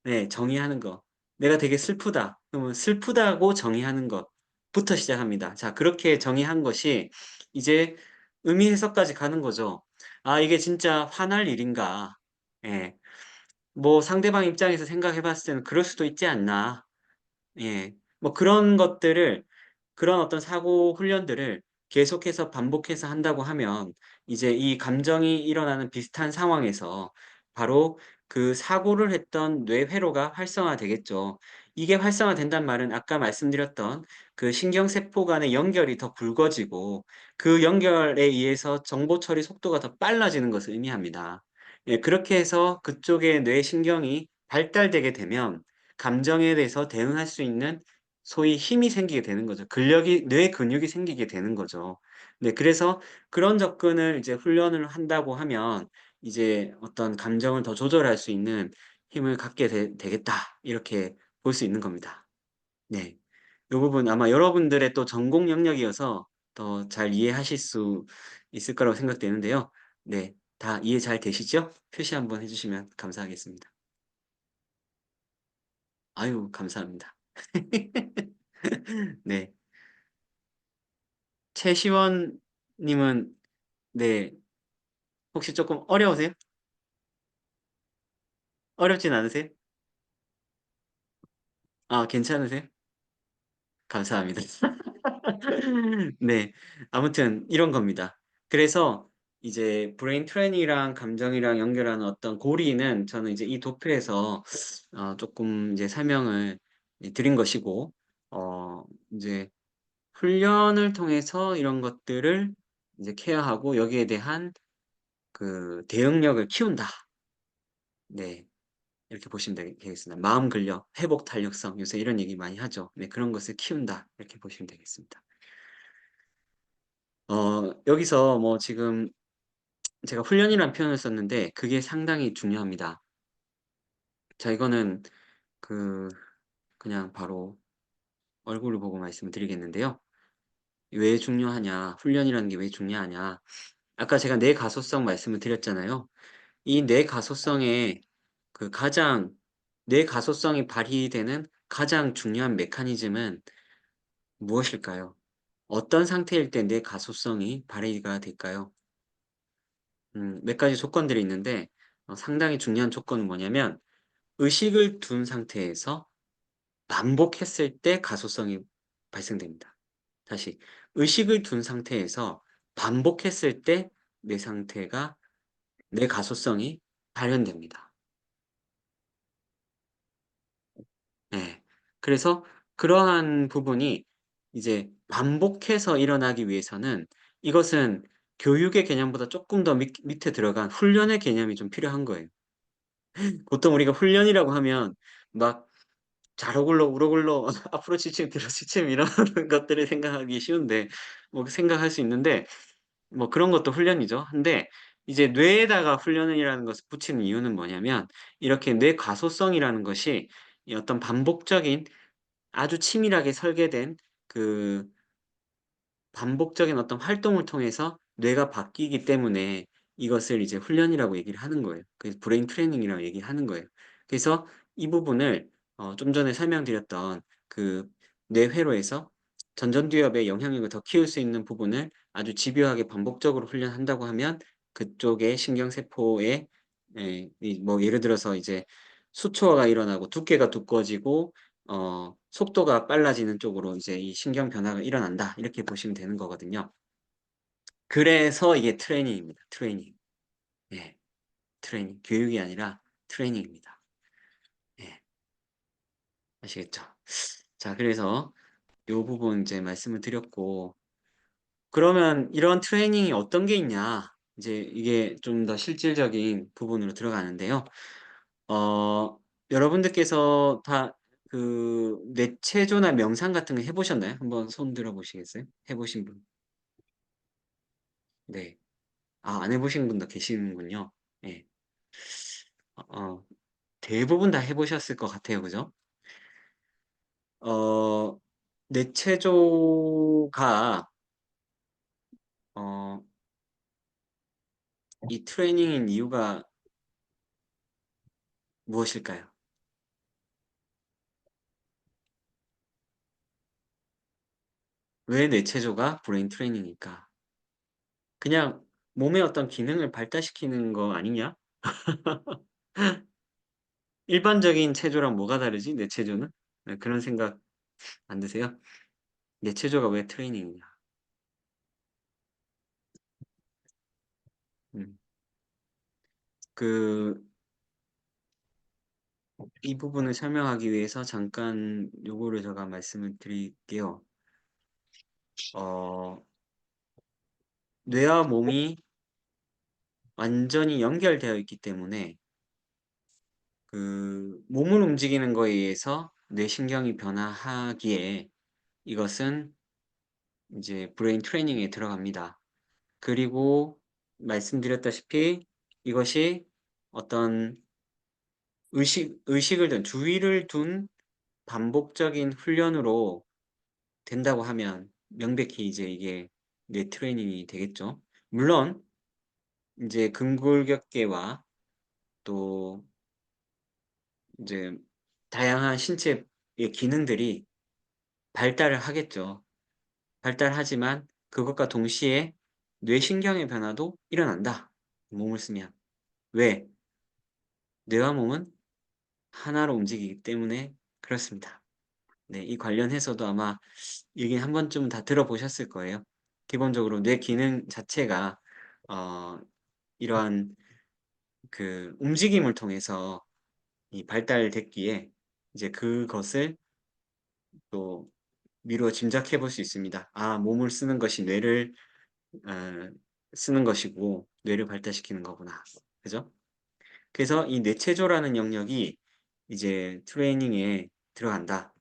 네. 정의하는 거. '내가 되게 슬프다.' 그러면 슬프다고 정의하는 것부터 시작합니다. 자, 그렇게 정의한 것이 이제 의미 해석까지 가는 거죠. '아 이게 진짜 화날 일인가.' 예. 뭐 '상대방 입장에서 생각해 봤을 때는 그럴 수도 있지 않나.' 예. 뭐 그런 것들을 그런 어떤 사고 훈련들을 계속해서 반복해서 한다고 하면 이제 이 감정이 일어나는 비슷한 상황에서 바로 그 사고를 했던 뇌회로가 활성화되겠죠. 이게 활성화된단 말은 아까 말씀드렸던 그 신경세포 간의 연결이 더 굵어지고 그 연결에 의해서 정보 처리 속도가 더 빨라지는 것을 의미합니다. 예, 그렇게 해서 그쪽의 뇌신경이 발달되게 되면 감정에 대해서 대응할 수 있는 소위 힘이 생기게 되는 거죠. 뇌 근육이 생기게 되는 거죠. 네, 그래서 그런 접근을 이제 훈련을 한다고 하면 이제 어떤 감정을 더 조절할 수 있는 힘을 갖게 되겠다. 이렇게 볼 수 있는 겁니다. 네. 요 부분 아마 여러분들의 또 전공 영역이어서 더 잘 이해하실 수 있을 거라고 생각되는데요. 네. 다 이해 잘 되시죠? 표시 한번 해 주시면 감사하겠습니다. 아유, 감사합니다. 네. 최시원 님은 네, 혹시 쪼끔 어려우세요? 어렵진 않으세요? 아, 괜찮으세요? 감사합니다. 네. 아무튼 이런 겁니다. 그래서 이제 브레인 트레이닝이랑 감정이랑 연결하는 어떤 고리는 저는 이제 이 도표에서 쪼끔 이제 설명을 드린 것이고 인제 훈련을 통해서 이런 것들을 이제 케어하고 여기에 대한 대응력을 키운다. 네. 이렇게 보시면 되겠습니다. 마음 근력, 회복 탄력성 요새 이런 얘기 많이 하죠. 네, 그런 것을 키운다. 이렇게 보시면 되겠습니다. 여기서 뭐 지금 제가 훈련이라는 표현을 썼는데 그게 상당히 중요합니다. 자, 이거는 그 그냥 바로 얼굴을 보고 말씀을 드리겠는데요. 왜 중요하냐, 훈련이라는 게 왜 중요하냐. 아까 제가 뇌 가소성 말씀을 드렸잖아요. 이 뇌 가소성의 가장 뇌 가소성이 발휘되는 가장 중요한 메커니즘은 무엇일까요? 어떤 상태일 때 뇌 가소성이 발휘가 될까요? 몇 가지 조건들이 있는데 상당히 중요한 조건은 뭐냐면 의식을 둔 상태에서 반복했을 때 가소성이 발생됩니다. 다시 의식을 둔 상태에서 반복했을 때 뇌 가소성이 발현됩니다. 네. 그래서 그러한 부분이 이제 반복해서 일어나기 위해서는 이것은 교육의 개념보다 쪼끔 더 밑에 들어간 훈련의 개념이 좀 필요한 거예요. 보통 우리가 훈련이라고 하면 막 좌로굴로 우로굴로 앞으로 치침 뒤로 치침 이런 것들을 생각하기 쉬운데 뭐 생각할 수 있는데 뭐 그런 것도 훈련이죠. 근데 이제 뇌에다가 훈련이라는 것을 붙이는 이유는 뭐냐면 이렇게 뇌 가소성이라는 것이 이 어떤 반복적인 아주 치밀하게 설계된 그 반복적인 어떤 활동을 통해서 뇌가 바뀌기 때문에 이것을 이제 훈련이라고 얘기를 하는 거예요. 그래서 브레인 트레이닝이라고 얘기하는 거예요. 그래서 이 부분을 좀 전에 설명드렸던 그 뇌회로에서 전전두엽의 영향력을 더 키울 수 있는 부분을 아주 집요하게 반복적으로 훈련한다고 하면 그쪽의 신경세포에 이 뭐 예를 들어서 이제 수초가 일어나고 두께가 두꺼워지고 속도가 빨라지는 쪽으로 이제 이 신경 변화가 일어난다. 이렇게 보시면 되는 거거든요. 그래서 이게 트레이닝입니다. 트레이닝. 예. 트레이닝. 교육이 아니라 트레이닝입니다. 예. 아시겠죠? 자, 그래서 요 부분 이제 말씀을 드렸고 그러면 이런 트레이닝이 어떤 게 있냐? 이제 이게 좀 더 실질적인 부분으로 들어가는데요. 어 여러분들께서 다 그 뇌체조나 명상 같은 거 해 보셨나요? 한번 손 들어 보시겠어요? 해 보신 분. 네. 아 안 해 보신 분도 계시는군요. 예. 어 대부분 다 해 보셨을 것 같아요. 그죠? 어 뇌체조가 어 이 트레이닝인 이유가 무엇일까요? 왜 뇌체조가 브레인 트레이닝일까? 그냥 몸의 어떤 기능을 발달시키는 거 아니냐? 일반적인 체조랑 뭐가 다르지? 뇌체조는? 네, 그런 생각 안 드세요? 뇌체조가 왜 트레이닝이냐? 음. 그 이 부분을 설명하기 위해서 잠깐 요거를 제가 말씀을 드릴게요. 어 뇌와 몸이 완전히 연결되어 있기 때문에 그 몸을 움직이는 거에 의해서 뇌신경이 변화하기에 이것은 이제 브레인 트레이닝에 들어갑니다. 그리고 말씀드렸다시피 이것이 어떤 의식을 둔 주의를 둔 반복적인 훈련으로 된다고 하면 명백히 이제 이게 뇌 트레이닝이 되겠죠. 물론 인제 근골격계와 또 인제 다양한 신체의 기능들이 발달을 하겠죠. 발달하지만 그것과 동시에 뇌신경의 변화도 일어난다, 몸을 쓰면. 왜? 뇌와 몸은 하나로 움직이기 때문에 그렇습니다. 네. 이 관련해서도 아마 얘기 한 번쯤은 다 들어보셨을 거예요. 기본적으로 뇌 기능 자체가 어 이러한 그 움직임을 통해서 이 발달됐기에 이제 그것을 또 미루어 짐작해 볼 수 있습니다. '아 몸을 쓰는 것이 뇌를 쓰는 것이고 뇌를 발달시키는 거구나.' 그죠? 그래서 이 뇌체조라는 영역이 이제 트레이닝에 들어간다.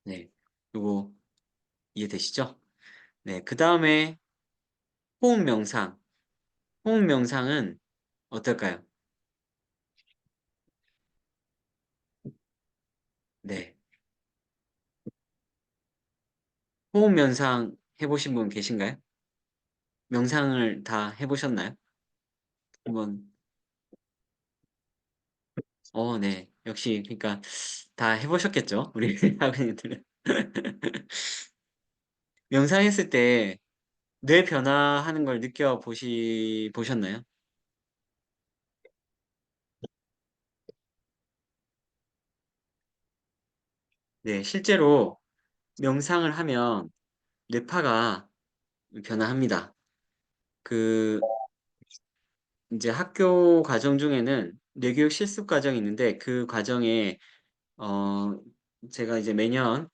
네. 요거 이해되시죠? 네. 그다음에 호흡 명상. 호흡 명상은 어떨까요? 네. 호흡 명상 해 보신 분 계신가요? 명상을 다 해 보셨나요? 한번 네. 역시 그러니까 다 해 보셨겠죠? 우리 학우님들은. 명상했을 때 뇌 변화하는 걸 느껴 보셨나요? 네. 실제로 명상을 하면 뇌파가 변화합니다. 그 이제 학교 과정 중에는 뇌교육 실습 과정이 있는데 그 과정에 어 제가 이제 매년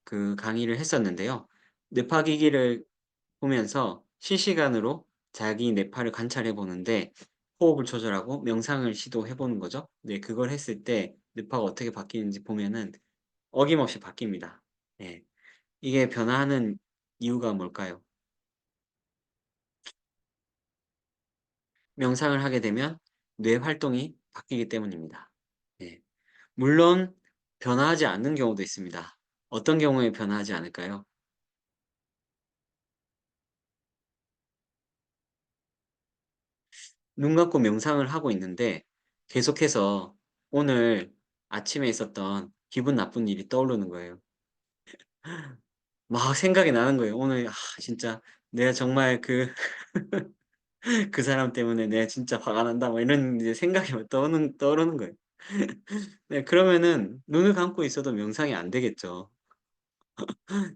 그 강의를 했었는데요. 뇌파기기를 보면서 실시간으로 자기 뇌파를 관찰해 보는데 호흡을 조절하고 명상을 시도해 보는 거죠. 네, 그걸 했을 때 뇌파가 어떻게 바뀌는지 보면은 어김없이 바뀝니다. 예. 이게 변화하는 이유가 뭘까요? 명상을 하게 되면 뇌 활동이 바뀌기 때문입니다. 예. 물론 변화하지 않는 경우도 있습니다. 어떤 경우에 변화하지 않을까요? 눈 감고 명상을 하고 있는데 계속해서 오늘 아침에 있었던 기분 나쁜 일이 떠오르는 거예요. 막 생각이 나는 거예요. 오늘 진짜 내가 정말 그 사람 때문에 내가 진짜 화가 난다 뭐 이런 이제 생각이 막 떠오르는 거예요. 네, 그러면은 눈을 감고 있어도 명상이 안 되겠죠.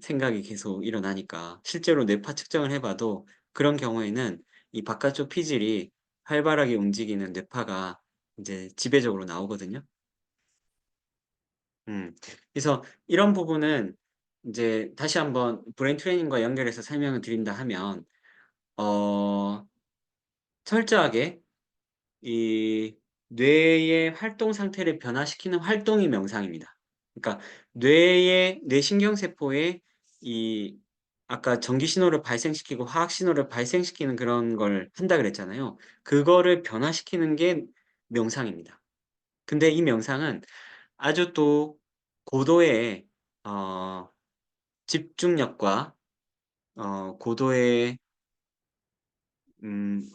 생각이 계속 일어나니까. 실제로 뇌파 측정을 해 봐도 그런 경우에는 이 바깥쪽 피질이 활발하게 움직이는 뇌파가 이제 지배적으로 나오거든요. 음. 그래서 이런 부분은 인제 다시 한번 브레인 트레이닝과 연결해서 설명을 드린다 하면 어 철저하게 이 뇌의 활동 상태를 변화시키는 활동이 명상입니다. 그러니까 뇌의 뇌신경 세포에 이 아까 전기 신호를 발생시키고 화학 신호를 발생시키는 그런 걸 한다 그랬잖아요. 그거를 변화시키는 게 명상입니다. 근데 이 명상은 아주 또 고도의 어 집중력과 고도의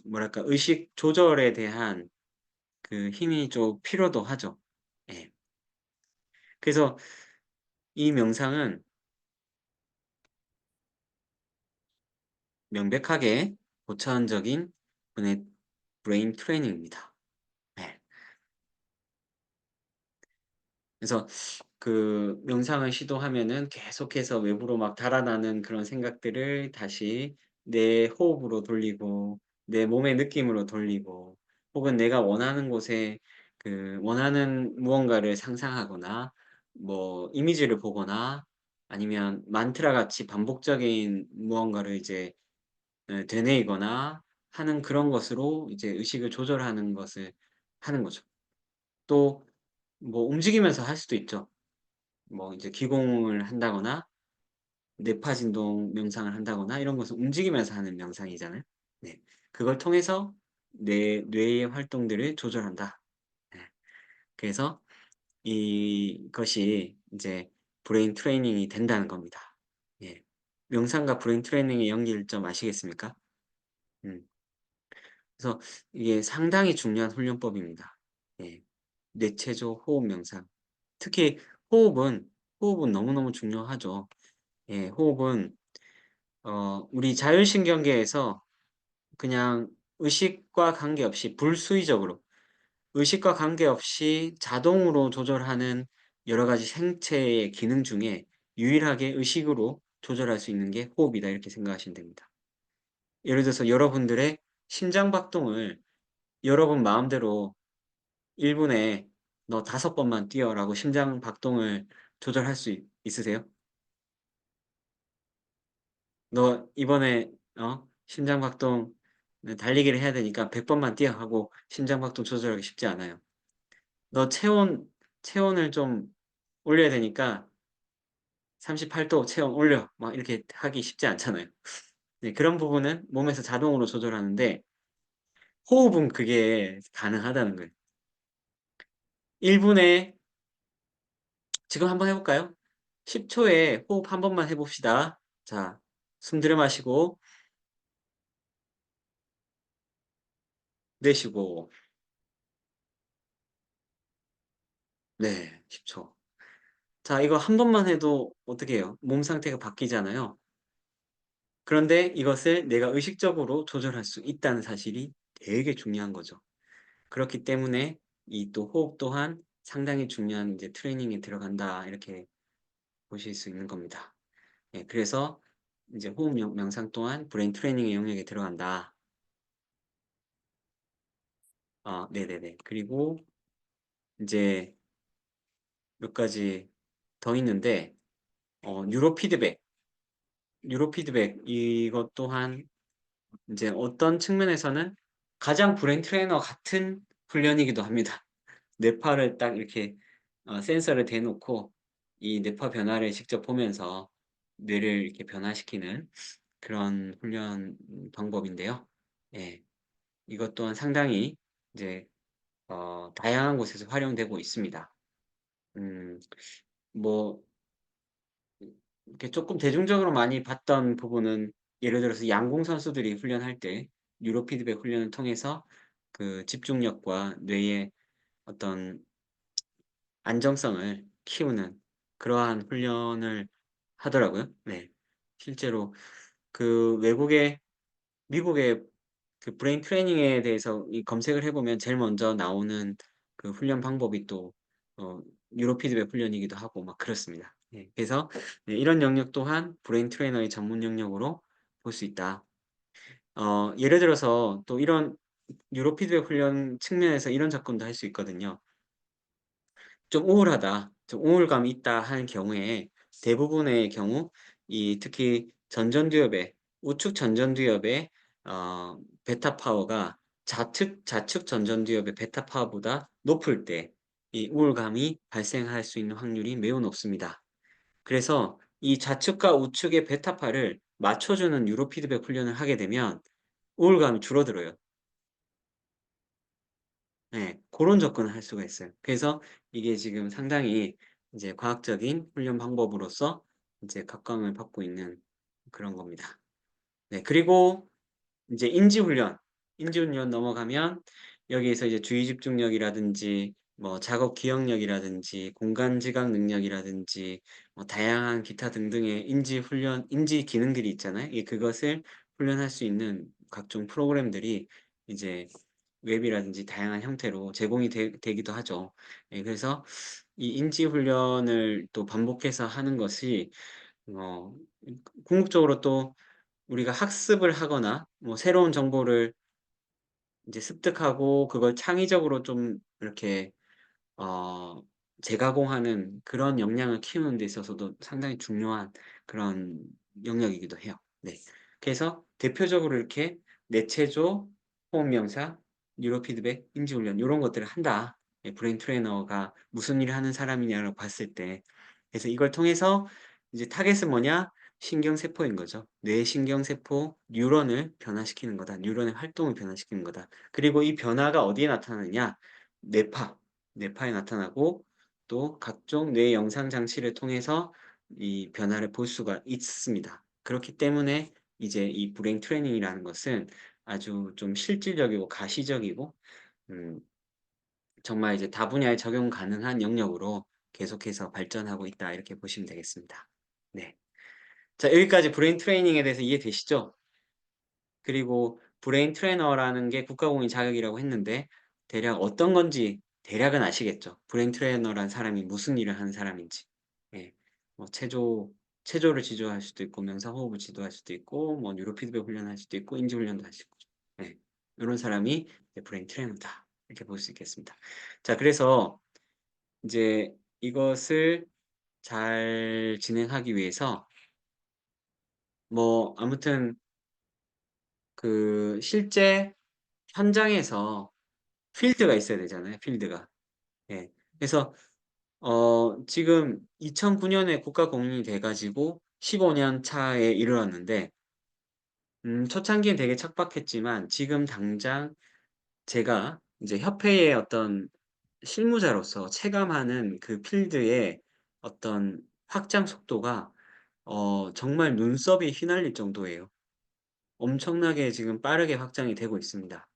뭐랄까 의식 조절에 대한 그 힘이 좀 필요도 하죠. 예. 그래서 이 명상은 명백하게 고차원적인 브레인 트레이닝입니다. 예. 그래서 그 명상을 시도하면은 계속해서 외부로 막 달아나는 그런 생각들을 다시 내 호흡으로 돌리고 내 몸의 느낌으로 돌리고 혹은 내가 원하는 곳에 그 원하는 무언가를 상상하거나 뭐 이미지를 보거나 아니면 만트라 같이 반복적인 무언가를 이제 되뇌이거나 하는 그런 것으로 이제 의식을 조절하는 것을 하는 거죠. 또 뭐 움직이면서 할 수도 있죠. 뭐 이제 기공을 한다거나 뇌파 진동 명상을 한다거나 이런 것을 움직이면서 하는 명상이잖아요. 네. 그걸 통해서 내 뇌의 활동들을 조절한다. 네. 그래서 이것이 이제 브레인 트레이닝이 된다는 겁니다. 예. 명상과 브레인 트레이닝의 연결점 아시겠습니까? 음. 그래서 이게 상당히 중요한 훈련법입니다. 예. 뇌체조 호흡 명상. 특히 호흡은 너무너무 중요하죠. 예. 호흡은 우리 자율신경계에서 그냥 의식과 관계없이 불수의적으로 의식과 관계없이 자동으로 조절하는 여러 가지 생체의 기능 중에 유일하게 의식으로 조절할 수 있는 게 호흡이다 이렇게 생각하시면 됩니다. 예를 들어서 여러분들의 심장 박동을 여러분 마음대로 1 분에 "너 5 번만 뛰어."라고 심장 박동을 조절할 수 있으세요? "너 이번에 심장 박동 달리기를 해야 되니까 100 번만 뛰어." 하고 심장 박동 조절하기 쉽지 않아요. "너 체온을 좀 올려야 되니까 38도 체온 올려." 막 이렇게 하기 쉽지 않잖아요. 네, 그런 부분은 몸에서 자동으로 조절하는데 호흡은 그게 가능하다는 거예요. 1 분에 지금 한번 해 볼까요? 10 초에 호흡 한 번만 해 봅시다. 자, 숨 들여 마시고 내쉬고. 네, 10 초. 자, 이거 한 번만 해도 어떻게 해요? 몸 상태가 바뀌잖아요. 그런데 이것을 내가 의식적으로 조절할 수 있다는 사실이 되게 중요한 거죠. 그렇기 때문에 이 또 호흡 또한 상당히 중요한 이제 트레이닝에 들어간다 이렇게 보실 수 있는 겁니다. 예, 그래서 이제 호흡 명상 또한 브레인 트레이닝의 영역에 들어간다. 네네네. 그리고 이제 몇 가지 더 있는데, 뉴로 피드백 이것 또한 이제 어떤 측면에서는 가장 브레인 트레이너 같은 훈련이기도 합니다. 뇌파를 딱 이렇게 센서를 대놓고 이 뇌파 변화를 직접 보면서 뇌를 이렇게 변화시키는 그런 훈련 방법인데요. 예. 이것 또한 상당히 이제 다양한 곳에서 활용되고 있습니다. 음 뭐 이렇게 쪼끔 대중적으로 많이 봤던 부분은, 예를 들어서 양궁 선수들이 훈련할 때 뉴로 피드백 훈련을 통해서 그 집중력과 뇌의 어떤 안정성을 키우는 그러한 훈련을 하더라고요. 네. 실제로 그 미국의 그 브레인 트레이닝에 대해서 이 검색을 해 보면 제일 먼저 나오는 그 훈련 방법이 또 어 뉴로 피드백 훈련이기도 하고 막 그렇습니다. 예. 그래서 네, 이런 영역 또한 브레인 트레이너의 전문 영역으로 볼 수 있다. 예를 들어서 또 이런 뉴로 피드백 훈련 측면에서 이런 접근도 할 수 있거든요. 좀 우울하다, 좀 우울감이 있다 하는 경우에 대부분의 경우 이 특히 전전두엽의 우측 전전두엽의 베타 파워가 좌측 전전두엽의 베타 파워보다 높을 때 이 우울감이 발생할 수 있는 확률이 매우 높습니다. 그래서 이 좌측과 우측의 베타파를 맞춰주는 뉴로 피드백 훈련을 하게 되면 우울감이 줄어들어요. 네. 고런 접근을 할 수가 있어요. 그래서 이게 지금 상당히 이제 과학적인 훈련 방법으로서 이제 각광을 받고 있는 그런 겁니다. 네. 그리고 인제 인지 훈련 넘어가면 여기에서 이제 주의 집중력이라든지 뭐 작업 기억력이라든지 공간 지각 능력이라든지 뭐 다양한 기타 등등의 인지 기능들이 있잖아요. 그것을 훈련할 수 있는 각종 프로그램들이 이제 웹이라든지 다양한 형태로 제공이 되기도 하죠. 그래서 이 인지 훈련을 또 반복해서 하는 것이 어 궁극적으로 또 우리가 학습을 하거나 뭐 새로운 정보를 이제 습득하고 그걸 창의적으로 좀 이렇게 어 재가공하는 그런 역량을 키우는 데 있어서도 상당히 중요한 그런 영역이기도 해요. 네. 그래서 대표적으로 이렇게 뇌체조, 호흡 명상, 뉴로 피드백, 인지훈련 요런 것들을 한다. 브레인 트레이너가 무슨 일을 하는 사람이냐라고 봤을 때. 그래서 이걸 통해서 이제 타겟은 뭐냐? 신경세포인 거죠. 뇌신경세포 뉴런을 변화시키는 거다. 뉴런의 활동을 변화시키는 거다. 그리고 이 변화가 어디에 나타나느냐? 뇌파. 뇌파에 나타나고 또 각종 뇌 영상 장치를 통해서 이 변화를 볼 수가 있습니다. 그렇기 때문에 이제 이 브레인 트레이닝이라는 것은 아주 좀 실질적이고 가시적이고 음 정말 이제 다분야에 적용 가능한 영역으로 계속해서 발전하고 있다, 이렇게 보시면 되겠습니다. 네. 자, 여기까지 브레인 트레이닝에 대해서 이해되시죠? 그리고 브레인 트레이너라는 게 국가공인 자격이라고 했는데 대략 어떤 건지 대략은 아시겠죠? 브레인 트레이너란 사람이 무슨 일을 하는 사람인지. 예. 뭐 체조를 지도할 수도 있고 명상호흡을 지도할 수도 있고 뭐 뉴로 피드백 훈련할 수도 있고 인지 훈련도 할 수 있고. 예. 요런 사람이 이제 브레인 트레이너다, 이렇게 볼 수 있겠습니다. 자, 그래서 이제 이것을 잘 진행하기 위해서 뭐 아무튼 그 실제 현장에서 필드가 있어야 되잖아요, 필드가. 예. 그래서 지금 2009 년에 국가 공인이 돼 가지고 15년 차에 이르렀는데 초창기엔 되게 척박했지만 지금 당장 제가 이제 협회의 어떤 실무자로서 체감하는 그 필드의 어떤 확장 속도가 정말 눈썹이 휘날릴 정도예요. 엄청나게 지금 빠르게 확장이 되고 있습니다.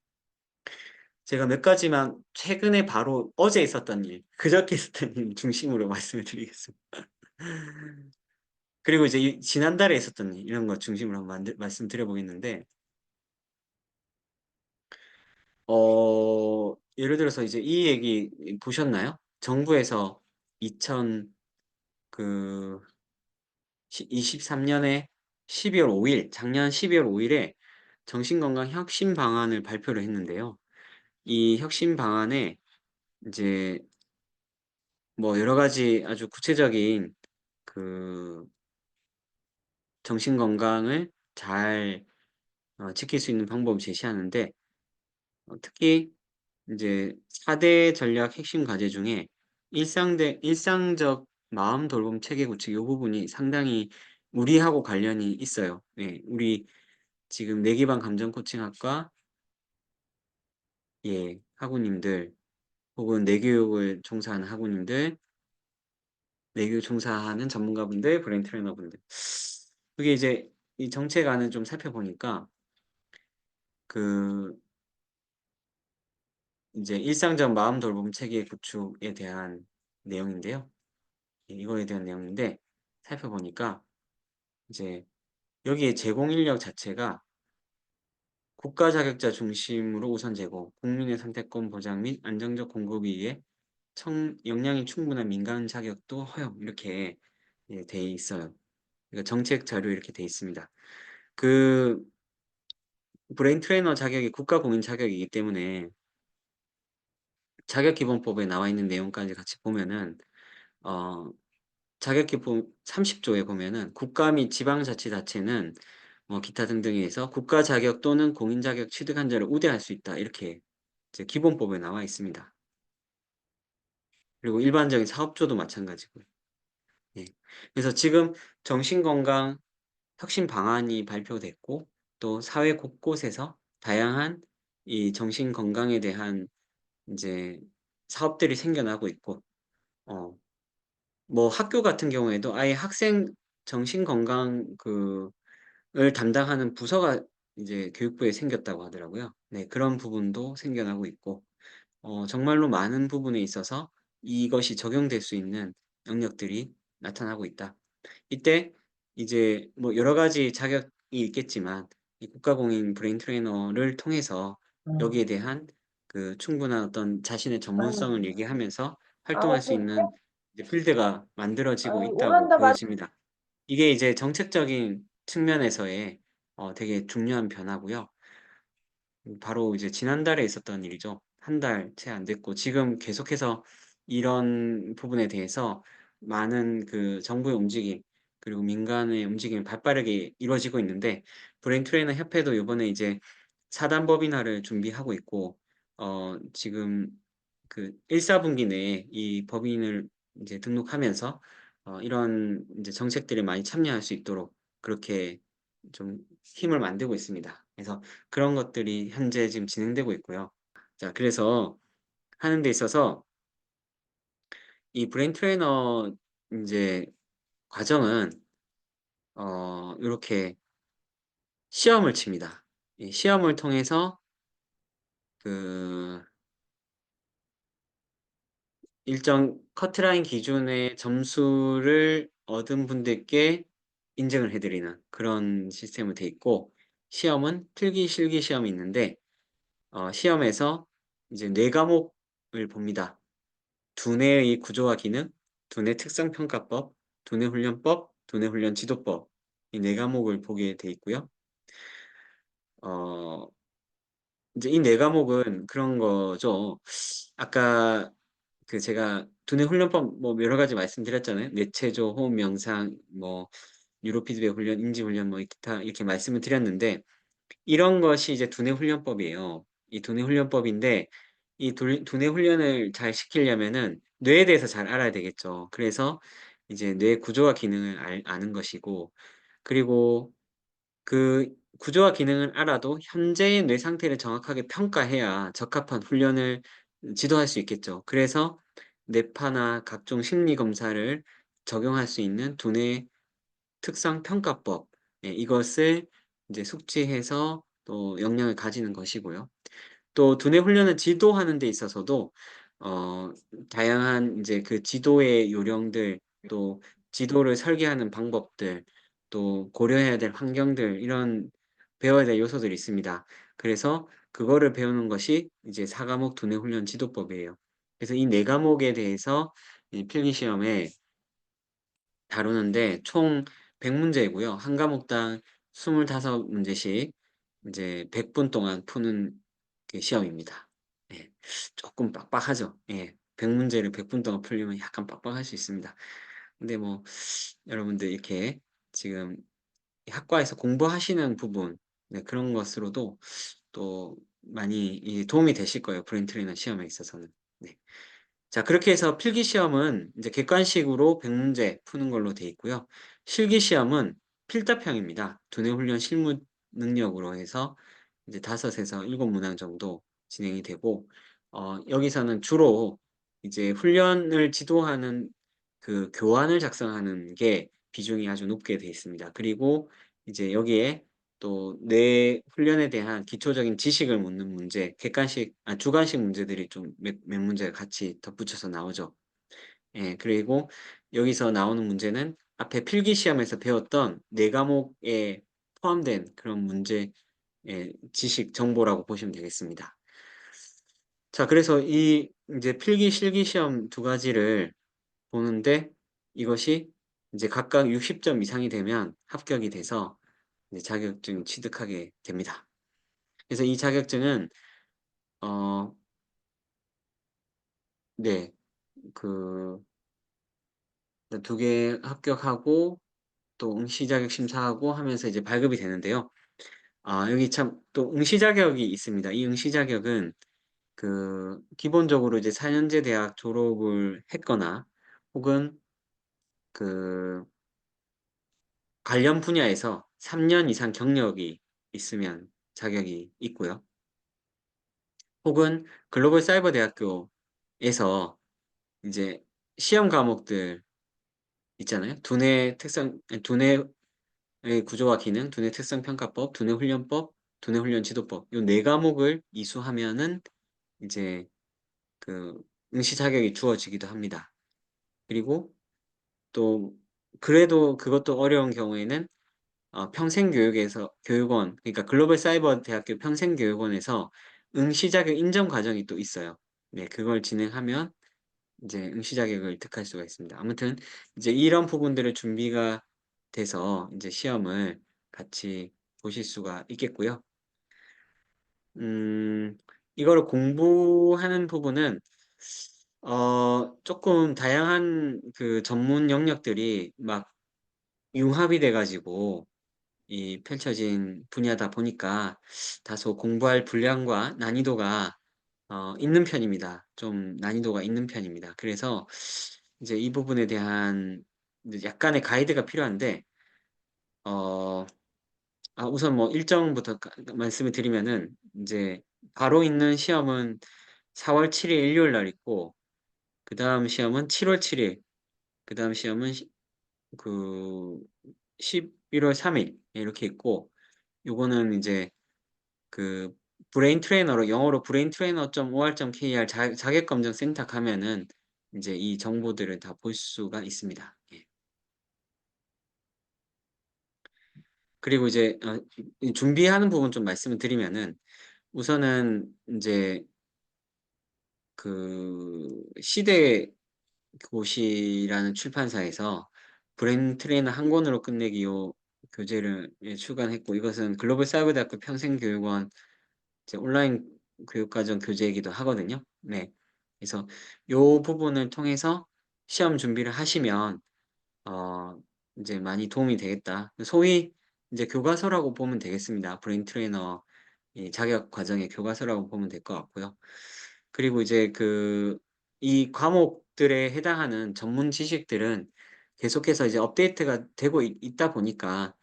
제가 몇 가지만 최근에 바로 어제 있었던 일, 그저께 있었던 일 중심으로 말씀을 드리겠습니다. 그리고 이제 지난달에 있었던 일, 이런 것 중심으로 한번 말씀드려 보겠는데 예를 들어서 이제 이 얘기 보셨나요? 정부에서 2000 그 23 년에 12월 5일, 작년 12월 5일에 정신건강 혁신 방안을 발표를 했는데요. 이 혁신 방안에 이제 뭐 여러 가지 아주 구체적인 그 정신 건강을 잘 지킬 수 있는 방법을 제시하는데 특히 이제 4대 전략 핵심 과제 중에 일상적 마음 돌봄 체계 구축 요 부분이 상당히 우리하고 관련이 있어요. 네. 우리 지금 뇌기반 감정 코칭학과 예 학우님들 혹은 뇌교육을 종사하는 학우님들, 뇌교육 종사하는 전문가분들, 브레인 트레이너분들. 그게 이제 이 정책안을 좀 살펴보니까 그 이제 일상적 마음 돌봄 체계 구축에 대한 내용인데요. 예 이거에 대한 내용인데 살펴보니까 이제 여기에 제공 인력 자체가 국가 자격자 중심으로 우선 제공, 국민의 선택권 보장 및 안정적 공급을 위해 역량이 충분한 민간 자격도 허용 이렇게 예 돼 있어요. 그러니까 정책 자료에 이렇게 돼 있습니다. 그 브레인 트레이너 자격이 국가 공인 자격이기 때문에 자격기본법에 나와 있는 내용까지 같이 보면은 어 자격기본 30조에 보면은 국가 및 지방자치단체는 뭐 기타 등등에 의해서 국가 자격 또는 공인 자격 취득한 자를 우대할 수 있다. 이렇게 이제 기본법에 나와 있습니다. 그리고 일반적인 사업조도 마찬가지고요. 예. 그래서 지금 정신건강 혁신 방안이 발표됐고 또 사회 곳곳에서 다양한 이 정신 건강에 대한 인제 사업들이 생겨나고 있고 뭐 학교 같은 경우에도 아예 학생 정신 건강 을 담당하는 부서가 이제 교육부에 생겼다고 하더라고요. 네 그런 부분도 생겨나고 있고 정말로 많은 부분에 있어서 이것이 적용될 수 있는 영역들이 나타나고 있다. 이때 이제 뭐 여러 가지 자격이 있겠지만 이 국가공인 브레인 트레이너를 통해서 여기에 대한 그 충분한 어떤 자신의 전문성을 얘기하면서 활동할 수 있는 이제 필드가 만들어지고 있다고 보여집니다. 이게 이제 정책적인 측면에서의 되게 중요한 변화고요. 바로 이제 지난달에 있었던 일이죠. 한 달 채 안 됐고 지금 계속해서 이런 부분에 대해서 많은 그 정부의 움직임 그리고 민간의 움직임이 발빠르게 이루어지고 있는데 브레인 트레이너 협회도 요번에 이제 사단 법인화를 준비하고 있고 지금 그 1 4분기 내에 이 법인을 인제 등록하면서 이런 인제 정책들에 많이 참여할 수 있도록 그렇게 좀 힘을 만들고 있습니다. 그래서 그런 것들이 현재 지금 진행되고 있고요. 자 그래서 하는 데 있어서 이 브레인 트레이너 인제 과정은 요렇게 시험을 칩니다. 이 시험을 통해서 그 일정 커트라인 기준의 점수를 얻은 분들께 인증을 해 드리는 그런 시스템으로 돼 있고 시험은 필기, 실기 시험이 있는데 시험에서 이제 4 과목을 봅니다. 두뇌의 구조와 기능, 두뇌 특성 평가법, 두뇌 훈련법, 두뇌 훈련 지도법 이 4 과목을 보게 돼 있고요. 어 인제 이 4 과목은 그런 거죠. 아까 그 제가 두뇌 훈련법 뭐 여러 가지 말씀드렸잖아요. 뇌체조, 호흡 명상, 뭐 뉴로 피드백 훈련, 인지 훈련 뭐 기타 이렇게 말씀을 드렸는데 이런 것이 이제 두뇌 훈련법이에요. 이 두뇌 훈련법인데 이 두뇌 훈련을 잘 시키려면은 뇌에 대해서 잘 알아야 되겠죠. 그래서 이제 뇌 구조와 기능을 아는 것이고 그리고 그 구조와 기능을 알아도 현재의 뇌 상태를 정확하게 평가해야 적합한 훈련을 지도할 수 있겠죠. 그래서 뇌파나 각종 심리 검사를 적용할 수 있는 두뇌 특성 평가법 이것을 인제 숙지해서 또 역량을 가지는 것이고요. 또 두뇌 훈련을 지도하는 데 있어서도 어 다양한 인제 그 지도의 요령들 또 지도를 설계하는 방법들 또 고려해야 될 환경들 이런 배워야 될 요소들이 있습니다. 그래서 그거를 배우는 것이 이제 4 과목 두뇌 훈련 지도법이에요. 그래서 이 4 과목에 대해서 이 필기 시험에 다루는데 총 100 문제이고요. 한 과목당 25 문제씩 인제 100분 동안 푸는 그 시험입니다. 예, 조금 빡빡하죠. 예, 100문제를 100분 동안 풀리면 약간 빡빡할 수 있습니다. 근데 뭐 여러분들 이렇게 지금 학과에서 공부하시는 부분, 네, 그런 것으로도 또 많이 도움이 되실 거예요. 브레인 트레이너 시험에 있어서는. 네. 자, 그렇게 해서 필기 시험은 이제 객관식으로 100문제 푸는 걸로 돼 있고요. 실기 시험은 필답형입니다. 두뇌 훈련 실무 능력으로 해서 이제 5에서 7문항 정도 진행이 되고, 여기서는 주로 이제 훈련을 지도하는 그 교환을 작성하는 게 비중이 아주 높게 돼 있습니다. 그리고 이제 여기에 또 뇌 훈련에 대한 기초적인 지식을 묻는 문제, 주관식 문제들이 좀 몇 문제가 같이 덧붙여서 나오죠. 예, 그리고 여기서 나오는 문제는 앞에 필기 시험에서 배웠던 4과목에 포함된 그런 문제, 지식 정보라고 보시면 되겠습니다. 자, 그래서 이 이제 필기, 실기 시험 2가지를 보는데 이것이 이제 각각 60점 이상이 되면 합격이 돼서 이제 자격증 취득하게 됩니다. 그래서 이 자격증은 어 네. 그 2개 합격하고 또 응시 자격 심사하고 하면서 이제 발급이 되는데요. 여기 참 또 응시 자격이 있습니다. 이 응시 자격은 기본적으로 이제 4년제 대학 졸업을 했거나 혹은 그 관련 분야에서 3년 이상 경력이 있으면 자격이 있고요. 혹은 글로벌 사이버 대학교에서 이제 시험 과목들 있잖아요. 두뇌의 구조와 기능, 두뇌 특성 평가법, 두뇌 훈련법, 두뇌 훈련 지도법 요 4과목을 이수하면은 이제 그 응시 자격이 주어지기도 합니다. 그리고 또 그래도 그것도 어려운 경우에는 평생교육원, 그러니까 글로벌 사이버 대학교 평생교육원에서 응시 자격 인정 과정이 또 있어요. 네, 그걸 진행하면 이제 응시 자격을 득할 수가 있습니다. 아무튼 이제 이런 부분들을 준비가 돼서 이제 시험을 같이 보실 수가 있겠고요. 이거를 공부하는 부분은 쪼끔 다양한 그 전문 영역들이 막 융합이 돼 가지고 이 펼쳐진 분야다 보니까 다소 공부할 분량과 난이도가 있는 편입니다. 좀 난이도가 있는 편입니다. 그래서 이제 이 부분에 대한 이제 약간의 가이드가 필요한데 어 우선 뭐 일정부터 말씀을 드리면은 인제 바로 있는 시험은 4월 7일 일요일 날 있고 그다음 시험은 7월 7일, 그다음 시험은 그 11월 3일 이렇게 있고 요거는 인제 그 브레인 트레이너로 영어로 braintrainer.or.kr 자격검정 센터 가면은 인제 이 정보들을 다 볼 수가 있습니다. 예. 그리고 이제 이 준비하는 부분 좀 말씀을 드리면은 우선은 인제 시대 교시라는 출판사에서 브레인 트레이너 한 권으로 끝내기 요 교재를 출간했고 이것은 글로벌 사이버 대학교 평생교육원 이제 온라인 교육과정 교재이기도 하거든요. 네. 그래서 요 부분을 통해서 시험 준비를 하시면 어 인제 많이 도움이 되겠다. 소위 인제 교과서라고 보면 되겠습니다. 브레인 트레이너 이 자격 과정의 교과서라고 보면 될 것 같고요. 그리고 이제 이 과목들에 해당하는 전문 지식들은 계속해서 이제 업데이트가 되고 있다 보니까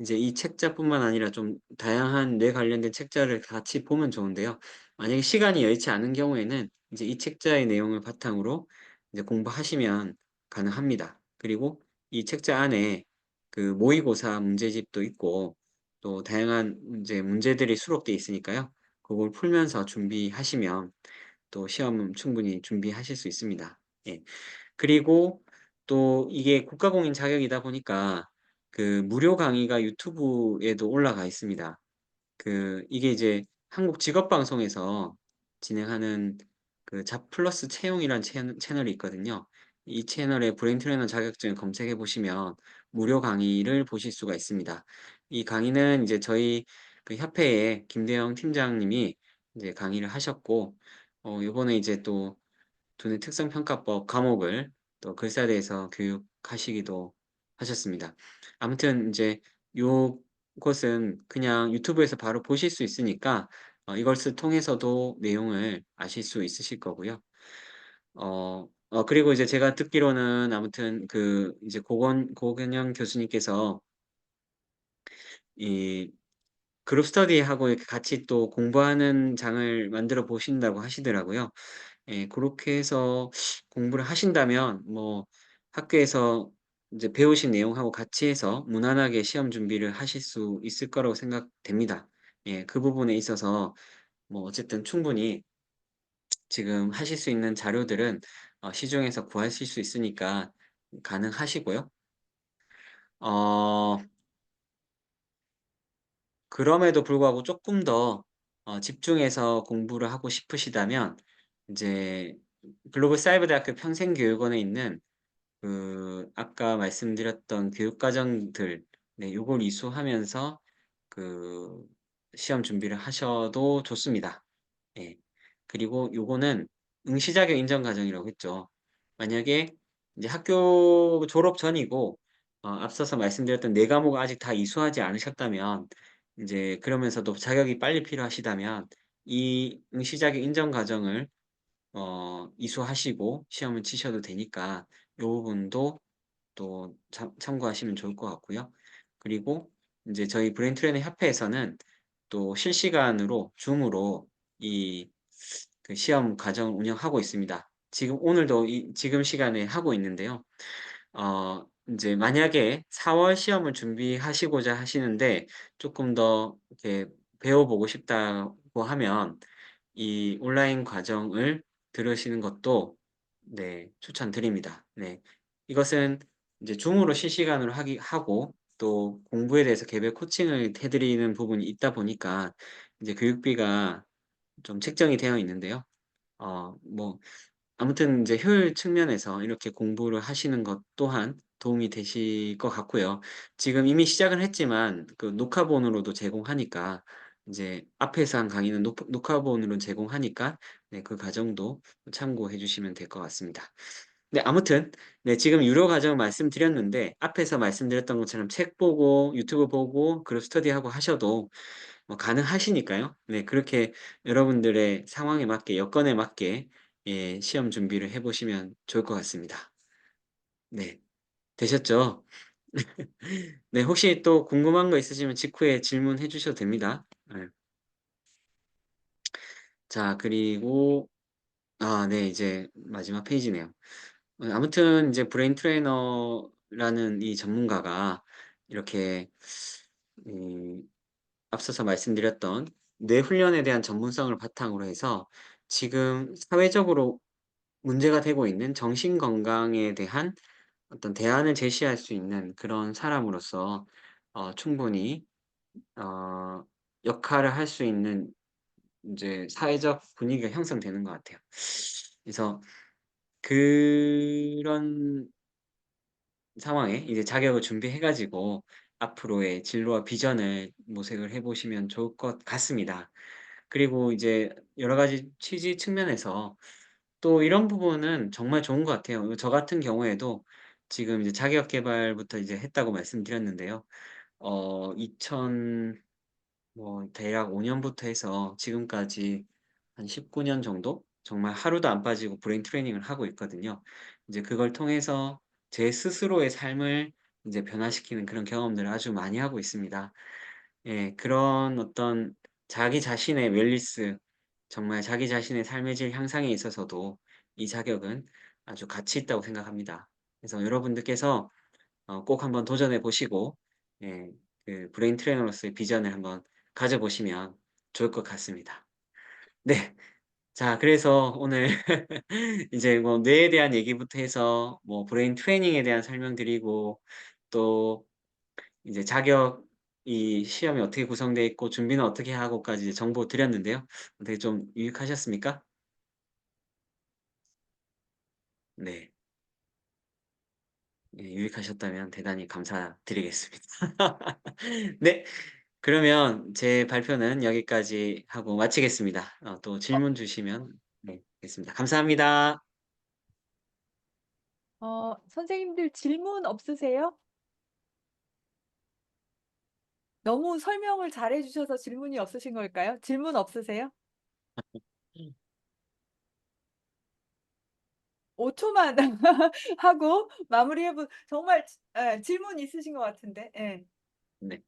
이제 이 책자뿐만 아니라 좀 다양한 뇌 관련된 책자를 같이 보면 좋은데요. 만약에 시간이 여의치 않은 경우에는 이제 이 책자의 내용을 바탕으로 이제 공부하시면 가능합니다. 그리고 이 책자 안에 모의고사 문제집도 있고 또 다양한 이제 문제들이 수록돼 있으니까요. 그걸 풀면서 준비하시면 또 시험은 충분히 준비하실 수 있습니다. 예. 그리고 또 이게 국가공인 자격이다 보니까 무료 강의가 유튜브에도 올라가 있습니다. 이게 이제 한국 직업방송에서 진행하는 잡플러스 채용이란 채널이 있거든요. 이 채널에 브레인 트레이너 자격증 검색해 보시면 무료 강의를 보실 수가 있습니다. 이 강의는 이제 저희 협회의 김대영 팀장님이 이제 강의를 하셨고 요번에 이제 또 두뇌 특성평가법 과목을 또 글사대에서 교육하시기도 하셨습니다. 아무튼 인제 요것은 그냥 유튜브에서 바로 보실 수 있으니까 이것을 통해서도 내용을 아실 수 있으실 거고요. 그리고 이제 제가 듣기로는 아무튼 그 이제 고건영 교수님께서 이 그룹 스터디하고 이렇게 같이 또 공부하는 장을 만들어 보신다고 하시더라고요. 예, 고렇게 해서 공부를 하신다면 뭐 학교에서 인제 배우신 내용하고 같이 해서 무난하게 시험 준비를 하실 수 있을 거라고 생각됩니다. 예, 그 부분에 있어서 뭐 어쨌든 충분히 지금 하실 수 있는 자료들은 시중에서 구하실 수 있으니까 가능하시고요. 어 그럼에도 불구하고 쪼끔 더 집중해서 공부를 하고 싶으시다면 인제 글로벌 사이버대학교 평생교육원에 있는 그 아까 말씀드렸던 교육과정들, 네, 요걸 이수하면서 그 시험 준비를 하셔도 좋습니다. 예. 그리고 요거는 응시자격 인정 과정이라고 했죠. 만약에 이제 학교 졸업 전이고 앞서서 말씀드렸던 4 과목을 아직 다 이수하지 않으셨다면 인제 그러면서도 자격이 빨리 필요하시다면 이 응시자격 인정 과정을 이수하시고 시험을 치셔도 되니까 요 부분도 또 참고하시면 좋을 것 같고요. 그리고 인제 저희 브레인 트레이닝 협회에서는 또 실시간으로 줌으로 이 그 시험 과정을 운영하고 있습니다. 지금 오늘도 지금 시간에 하고 있는데요. 인제 만약에 4월 시험을 준비하시고자 하시는데 쪼끔 더 이렇게 배워 보고 싶다고 하면 이 온라인 과정을 들으시는 것도 네, 추천드립니다. 네. 이것은 이제 줌으로 실시간으로 하고 또 공부에 대해서 개별 코칭을 해 드리는 부분이 있다 보니까 이제 교육비가 좀 책정이 되어 있는데요. 뭐 아무튼 이제 효율 측면에서 이렇게 공부를 하시는 것 또한 도움이 되실 것 같고요. 지금 이미 시작은 했지만 그 녹화본으로도 제공하니까 이제 앞에서 한 강의는 녹화본으로 제공하니까 네, 그 과정도 참고해 주시면 될 것 같습니다. 네, 아무튼 네, 지금 유료 과정 말씀드렸는데 앞에서 말씀드렸던 것처럼 책 보고 유튜브 보고 그룹 스터디하고 하셔도 뭐 가능하시니까요. 네, 그렇게 여러분들의 상황에 맞게 여건에 맞게 예, 시험 준비를 해 보시면 좋을 것 같습니다. 네. 되셨죠? 네, 혹시 또 궁금한 거 있으시면 직후에 질문해 주셔도 됩니다. 예. 자, 그리고 네, 이제 마지막 페이지네요. 아무튼 이제 브레인 트레이너라는 이 전문가가 이렇게 음 앞서서 말씀드렸던 뇌 훈련에 대한 전문성을 바탕으로 해서 지금 사회적으로 문제가 되고 있는 정신 건강에 대한 어떤 대안을 제시할 수 있는 그런 사람으로서 충분히 어 역할을 할 수 있는 인제 사회적 분위기가 형성되는 것 같아요. 그래서 그런 상황에 이제 자격을 준비해 가지고 앞으로의 진로와 비전을 모색을 해 보시면 좋을 것 같습니다. 그리고 이제 여러 가지 취지 측면에서 또 이런 부분은 정말 좋은 것 같아요. 저 같은 경우에도 지금 이제 자기업 개발부터 이제 했다고 말씀드렸는데요. 2000 뭐 대략 5 년부터 해서 지금까지 한 19년 정도 정말 하루도 안 빠지고 브레인 트레이닝을 하고 있거든요. 이제 그걸 통해서 제 스스로의 삶을 이제 변화시키는 그런 경험들을 아주 많이 하고 있습니다. 예, 그런 어떤 자기 자신의 웰니스, 정말 자기 자신의 삶의 질 향상에 있어서도 이 자격은 아주 가치 있다고 생각합니다. 그래서 여러분들께서 꼭 한번 도전해 보시고 예, 그 브레인 트레이너로서의 비전을 한번 가져 보시면 좋을 것 같습니다. 네. 자, 그래서 오늘 이제 뭐 뇌에 대한 얘기부터 해서 뭐 브레인 트레이닝에 대한 설명드리고 또 이제 자격이 시험이 어떻게 구성되어 있고 준비는 어떻게 하고까지 이제 정보 드렸는데요. 어떻게 좀 유익하셨습니까? 네. 예, 유익하셨다면 대단히 감사드리겠습니다. 네. 그러면 제 발표는 여기까지 하고 마치겠습니다. 또 질문 주시면 네. 알겠습니다. 감사합니다. 선생님들 질문 없으세요? 너무 설명을 잘해 주셔서 질문이 없으신 걸까요? 질문 없으세요? 5초만 하고 마무리해보. 정말 질문 있으신 것 같은데. 예. 네.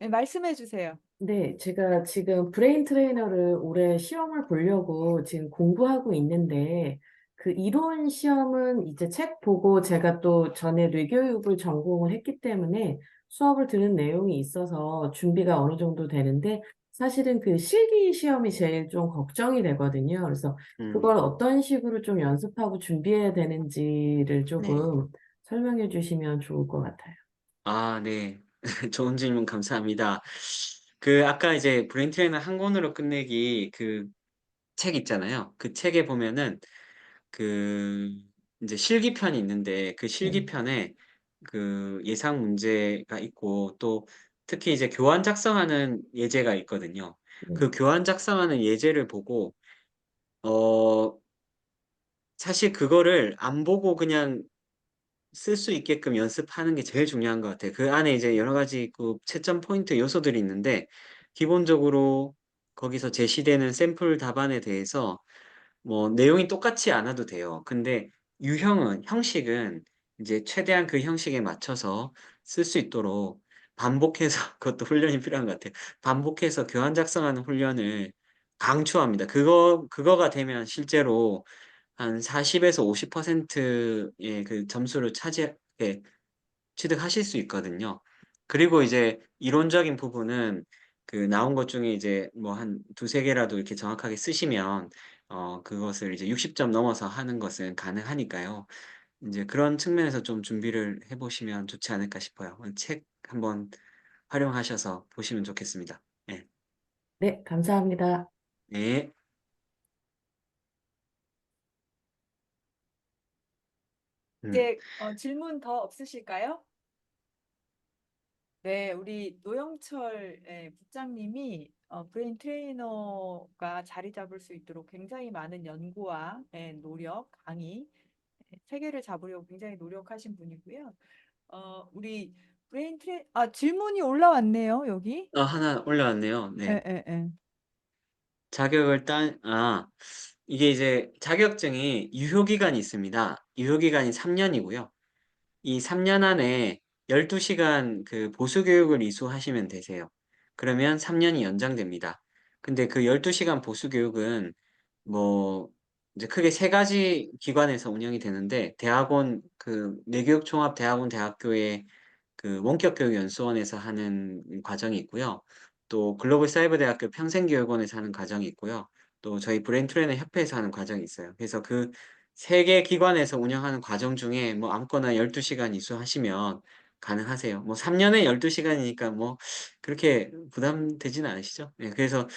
예, 말씀해 주세요. 네, 제가 지금 브레인 트레이너를 올해 시험을 보려고 지금 공부하고 있는데, 그 이론 시험은 이제 책 보고 제가 또 전에 뇌교육을 전공을 했기 때문에 수업을 들은 내용이 있어서 준비가 어느 정도 되는데, 사실은 그 실기 시험이 제일 좀 걱정이 되거든요. 그래서 그걸 어떤 식으로 좀 연습하고 준비해야 되는지를 네. 조금 설명해 주시면 좋을 것 같아요. 아, 네. 좋은 질문 감사합니다. 아까 이제 브레인 트레이너 한 권으로 끝내기 그 책 있잖아요. 그 책에 보면은 그 인제 실기편이 있는데 그 네, 실기편에 그 예상 문제가 있고 또 특히 이제 교환 작성하는 예제가 있거든요. 네, 그 교환 작성하는 예제를 보고 어 사실 그거를 안 보고 그냥 쓸 수 있게끔 연습하는 게 제일 중요한 것 같아요. 그 안에 이제 여러 가지 그 채점 포인트 요소들이 있는데 기본적으로 거기서 제시되는 샘플 답안에 대해서 뭐 내용이 똑같지 않아도 돼요. 근데 형식은 이제 최대한 그 형식에 맞춰서 쓸 수 있도록 반복해서 그것도 훈련이 필요한 것 같아요. 반복해서 교환 작성하는 훈련을 강추합니다. 그거가 되면 실제로 한 40에서 50%의 그 점수를 취득하실 수 있거든요. 그리고 이제 이론적인 부분은 그 나온 것 중에 이제 뭐 한 두세 개라도 이렇게 정확하게 쓰시면 그것을 이제 60점 넘어서 하는 것은 가능하니까요. 인제 그런 측면에서 좀 준비를 해 보시면 좋지 않을까 싶어요. 책 한번 활용하셔서 보시면 좋겠습니다. 예. 네, 감사합니다. 네. 음. 이제 질문 더 없으실까요? 네, 우리 노영철 국장님이 브레인 트레이너가 자리 잡을 수 있도록 굉장히 많은 연구와 노력, 강의, 체계를 잡으려고 굉장히 노력하신 분이고요. 우리 질문이 올라왔네요, 여기. 하나 올라왔네요. 예, 네. 예, 예. 자격을 이게 이제 자격증이 유효 기간이 있습니다. 유효 기간이 3 년이고요. 이 3년 안에 12 시간 그 보수 교육을 이수하시면 되세요. 그러면 3 년이 연장됩니다. 근데 그 12 시간 보수 교육은 뭐 이제 크게 3 가지 기관에서 운영이 되는데 뇌교육종합대학원 대학교의 그 원격교육연수원에서 하는 과정이 있고요. 또 글로벌사이버대학교 평생교육원에서 하는 과정이 있고요. 또 저희 브레인 트레이너 협회에서 하는 과정이 있어요. 그래서 그 3개 기관에서 운영하는 과정 중에 뭐 아무거나 12 시간 이수하시면 가능하세요. 뭐 3 년에 12 시간이니까 뭐 그렇게 부담되지는 않으시죠? 네, 그래서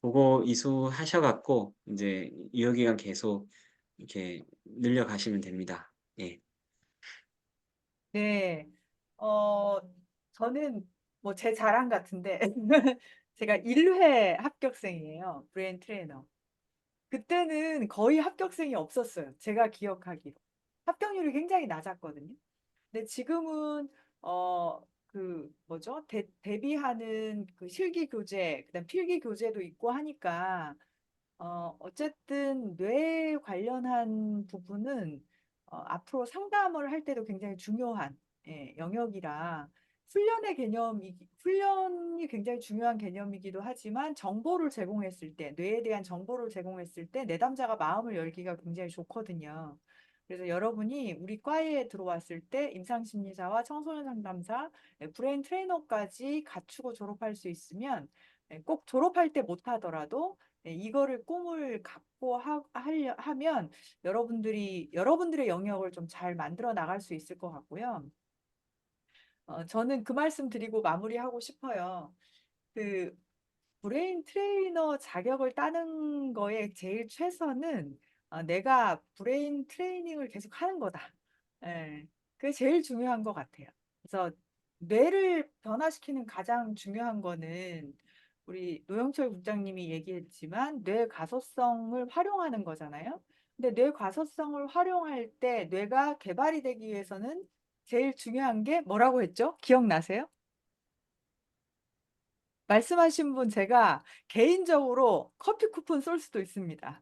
고거 이수하셔 갖고 인제 유효 기간 계속 이렇게 늘려가시면 됩니다. 예. 네. 어, 저는 뭐 제 자랑 같은데 제가 1회 합격생이에요. 브레인 트레이너. 그때는 거의 합격생이 없었어요. 제가 기억하기로. 합격률이 굉장히 낮았거든요. 근데 지금은 그 뭐죠? 대비하는 그 실기 교재, 그다음 필기 교재도 있고 하니까 어쨌든 뇌 관련한 부분은 앞으로 상담을 할 때도 굉장히 중요한 영역이라 훈련이 굉장히 중요한 개념이기도 하지만 정보를 제공했을 때, 뇌에 대한 정보를 제공했을 때 내담자가 마음을 열기가 굉장히 좋거든요. 그래서 여러분이 우리 과에 들어왔을 때 임상심리사와 청소년 상담사, 브레인 트레이너까지 갖추고 졸업할 수 있으면 꼭 졸업할 때 못하더라도 이거를 꿈을 갖고 하면 여러분들의 영역을 좀 잘 만들어 나갈 수 있을 것 같고요. 저는 그 말씀 드리고 마무리하고 싶어요. 그 브레인 트레이너 자격을 따는 거에 제일 최선은 내가 브레인 트레이닝을 계속 하는 거다. 예, 그게 제일 중요한 것 같아요. 그래서 뇌를 변화시키는 가장 중요한 거는 우리 노영철 국장님이 얘기했지만 뇌 가소성을 활용하는 거잖아요. 근데 뇌 가소성을 활용할 때 뇌가 개발이 되기 위해서는 제일 중요한 게 뭐라고 했죠? 기억나세요? 말씀하신 분 제가 개인적으로 커피 쿠폰 쏠 수도 있습니다.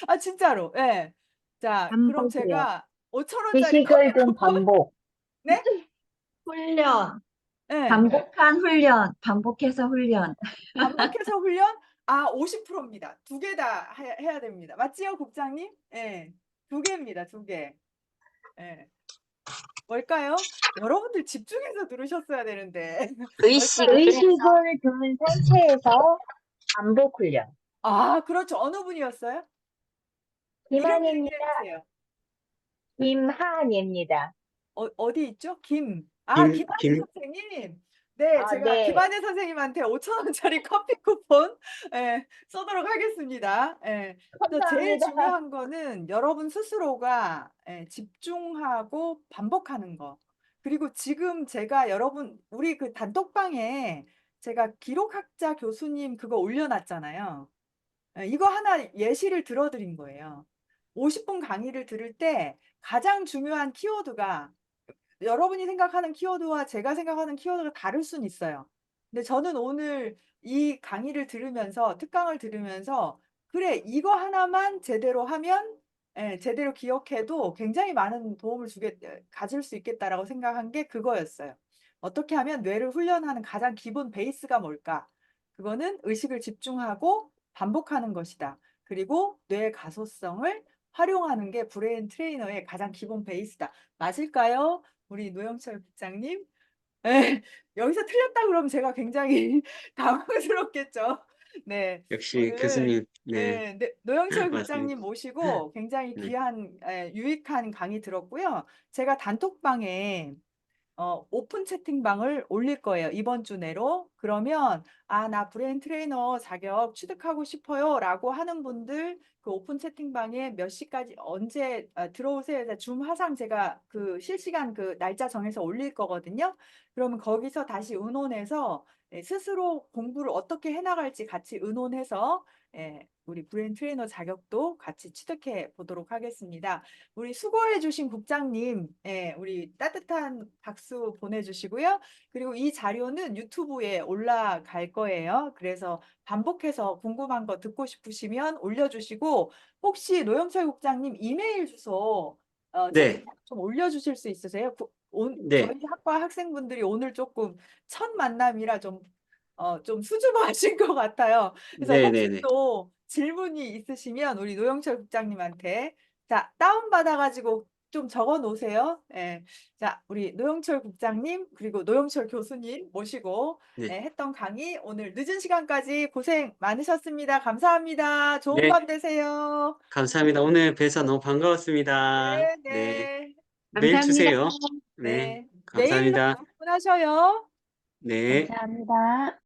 아 진짜로. 예. 자, 그럼 반복이요. 제가 5천 원짜리 커피 지식을 좀 쿠폰 반복. 네? 훈련. 예. 반복한 훈련. 반복해서 훈련. 반복해서 훈련? 아, 50%입니다. 두 개 다 해야 됩니다. 맞지요, 국장님? 예. 두 개입니다. 두 개. 예. 뭘까요? 여러분들 집중해서 들으셨어야 되는데. 뭘까요? 의식을 둔 상태에서 반복 훈련. 아, 그렇죠. 어느 분이었어요? 이름 김한입니다. 얘기해 주세요. 김한입니다. 어디 있죠? 김한혜 김, 선생님. 네, 아, 제가 네. 김한혜 선생님한테 5천 원짜리 커피 쿠폰 쏘도록 하겠습니다. 그래서 제일 감사합니다. 중요한 거는 여러분 스스로가 집중하고 반복하는 거. 그리고 지금 제가 여러분 우리 그 단톡방에 제가 기록학자 교수님 그거 올려놨잖아요. 이거 하나 예시를 들어드린 거예요. 50분 강의를 들을 때 가장 중요한 키워드가 여러분이 생각하는 키워드와 제가 생각하는 키워드가 다를 수는 있어요. 근데 저는 오늘 이 강의를 들으면서 특강을 들으면서 그래 이거 하나만 제대로 하면 제대로 기억해도 굉장히 많은 도움을 가질 수 있겠다라고 생각한 게 그거였어요. 어떻게 하면 뇌를 훈련하는 가장 기본 베이스가 뭘까? 그거는 의식을 집중하고 반복하는 것이다. 그리고 뇌의 가소성을 활용하는 게 브레인 트레이너의 가장 기본 베이스다. 맞을까요? 우리 노영철 국장님? 네, 여기서 틀렸다 그러면 제가 굉장히 당황스럽겠죠. 네, 역시 오늘 교수님, 네, 노영철 맞습니다. 국장님 모시고 굉장히 네. 귀한, 유익한 강의 들었고요. 제가 단톡방에 오픈 채팅방을 올릴 거예요. 이번 주 내로. 그러면 나 브레인 트레이너 자격 취득하고 싶어요. 라고 하는 분들 그 오픈 채팅방에 몇 시까지 언제 들어오세요. 줌 화상 제가 그 실시간 그 날짜 정해서 올릴 거거든요. 그러면 거기서 다시 의논해서 스스로 공부를 어떻게 해나갈지 같이 의논해서 우리 브레인 트레이너 자격도 같이 취득해 보도록 하겠습니다. 우리 수고해 주신 국장님, 우리 따뜻한 박수 보내주시고요. 그리고 이 자료는 유튜브에 올라갈 거예요. 그래서 반복해서 궁금한 거 듣고 싶으시면 올려주시고 혹시 노영철 국장님 이메일 주소 네, 채팅창 좀 올려주실 수 있으세요? 네, 저희 학과 학생분들이 오늘 조금 첫 만남이라 좀 수줍어하신 것 같아요. 그래서 네, 혹시 네, 네. 또 질문이 있으시면 우리 노영철 국장님한테 자, 다운받아가지고 좀 적어 놓으세요. 자, 우리 노영철 국장님, 그리고 노영철 교수님 모시고 네. 했던 강의 오늘 늦은 시간까지 고생 많으셨습니다. 감사합니다. 좋은 네, 밤 되세요. 감사합니다. 오늘 뵈서 너무 반가웠습니다. 네, 네, 네, 메일 감사합니다. 주세요. 네, 네. 내일로 감사합니다. 주문하셔요. 네. 감사합니다.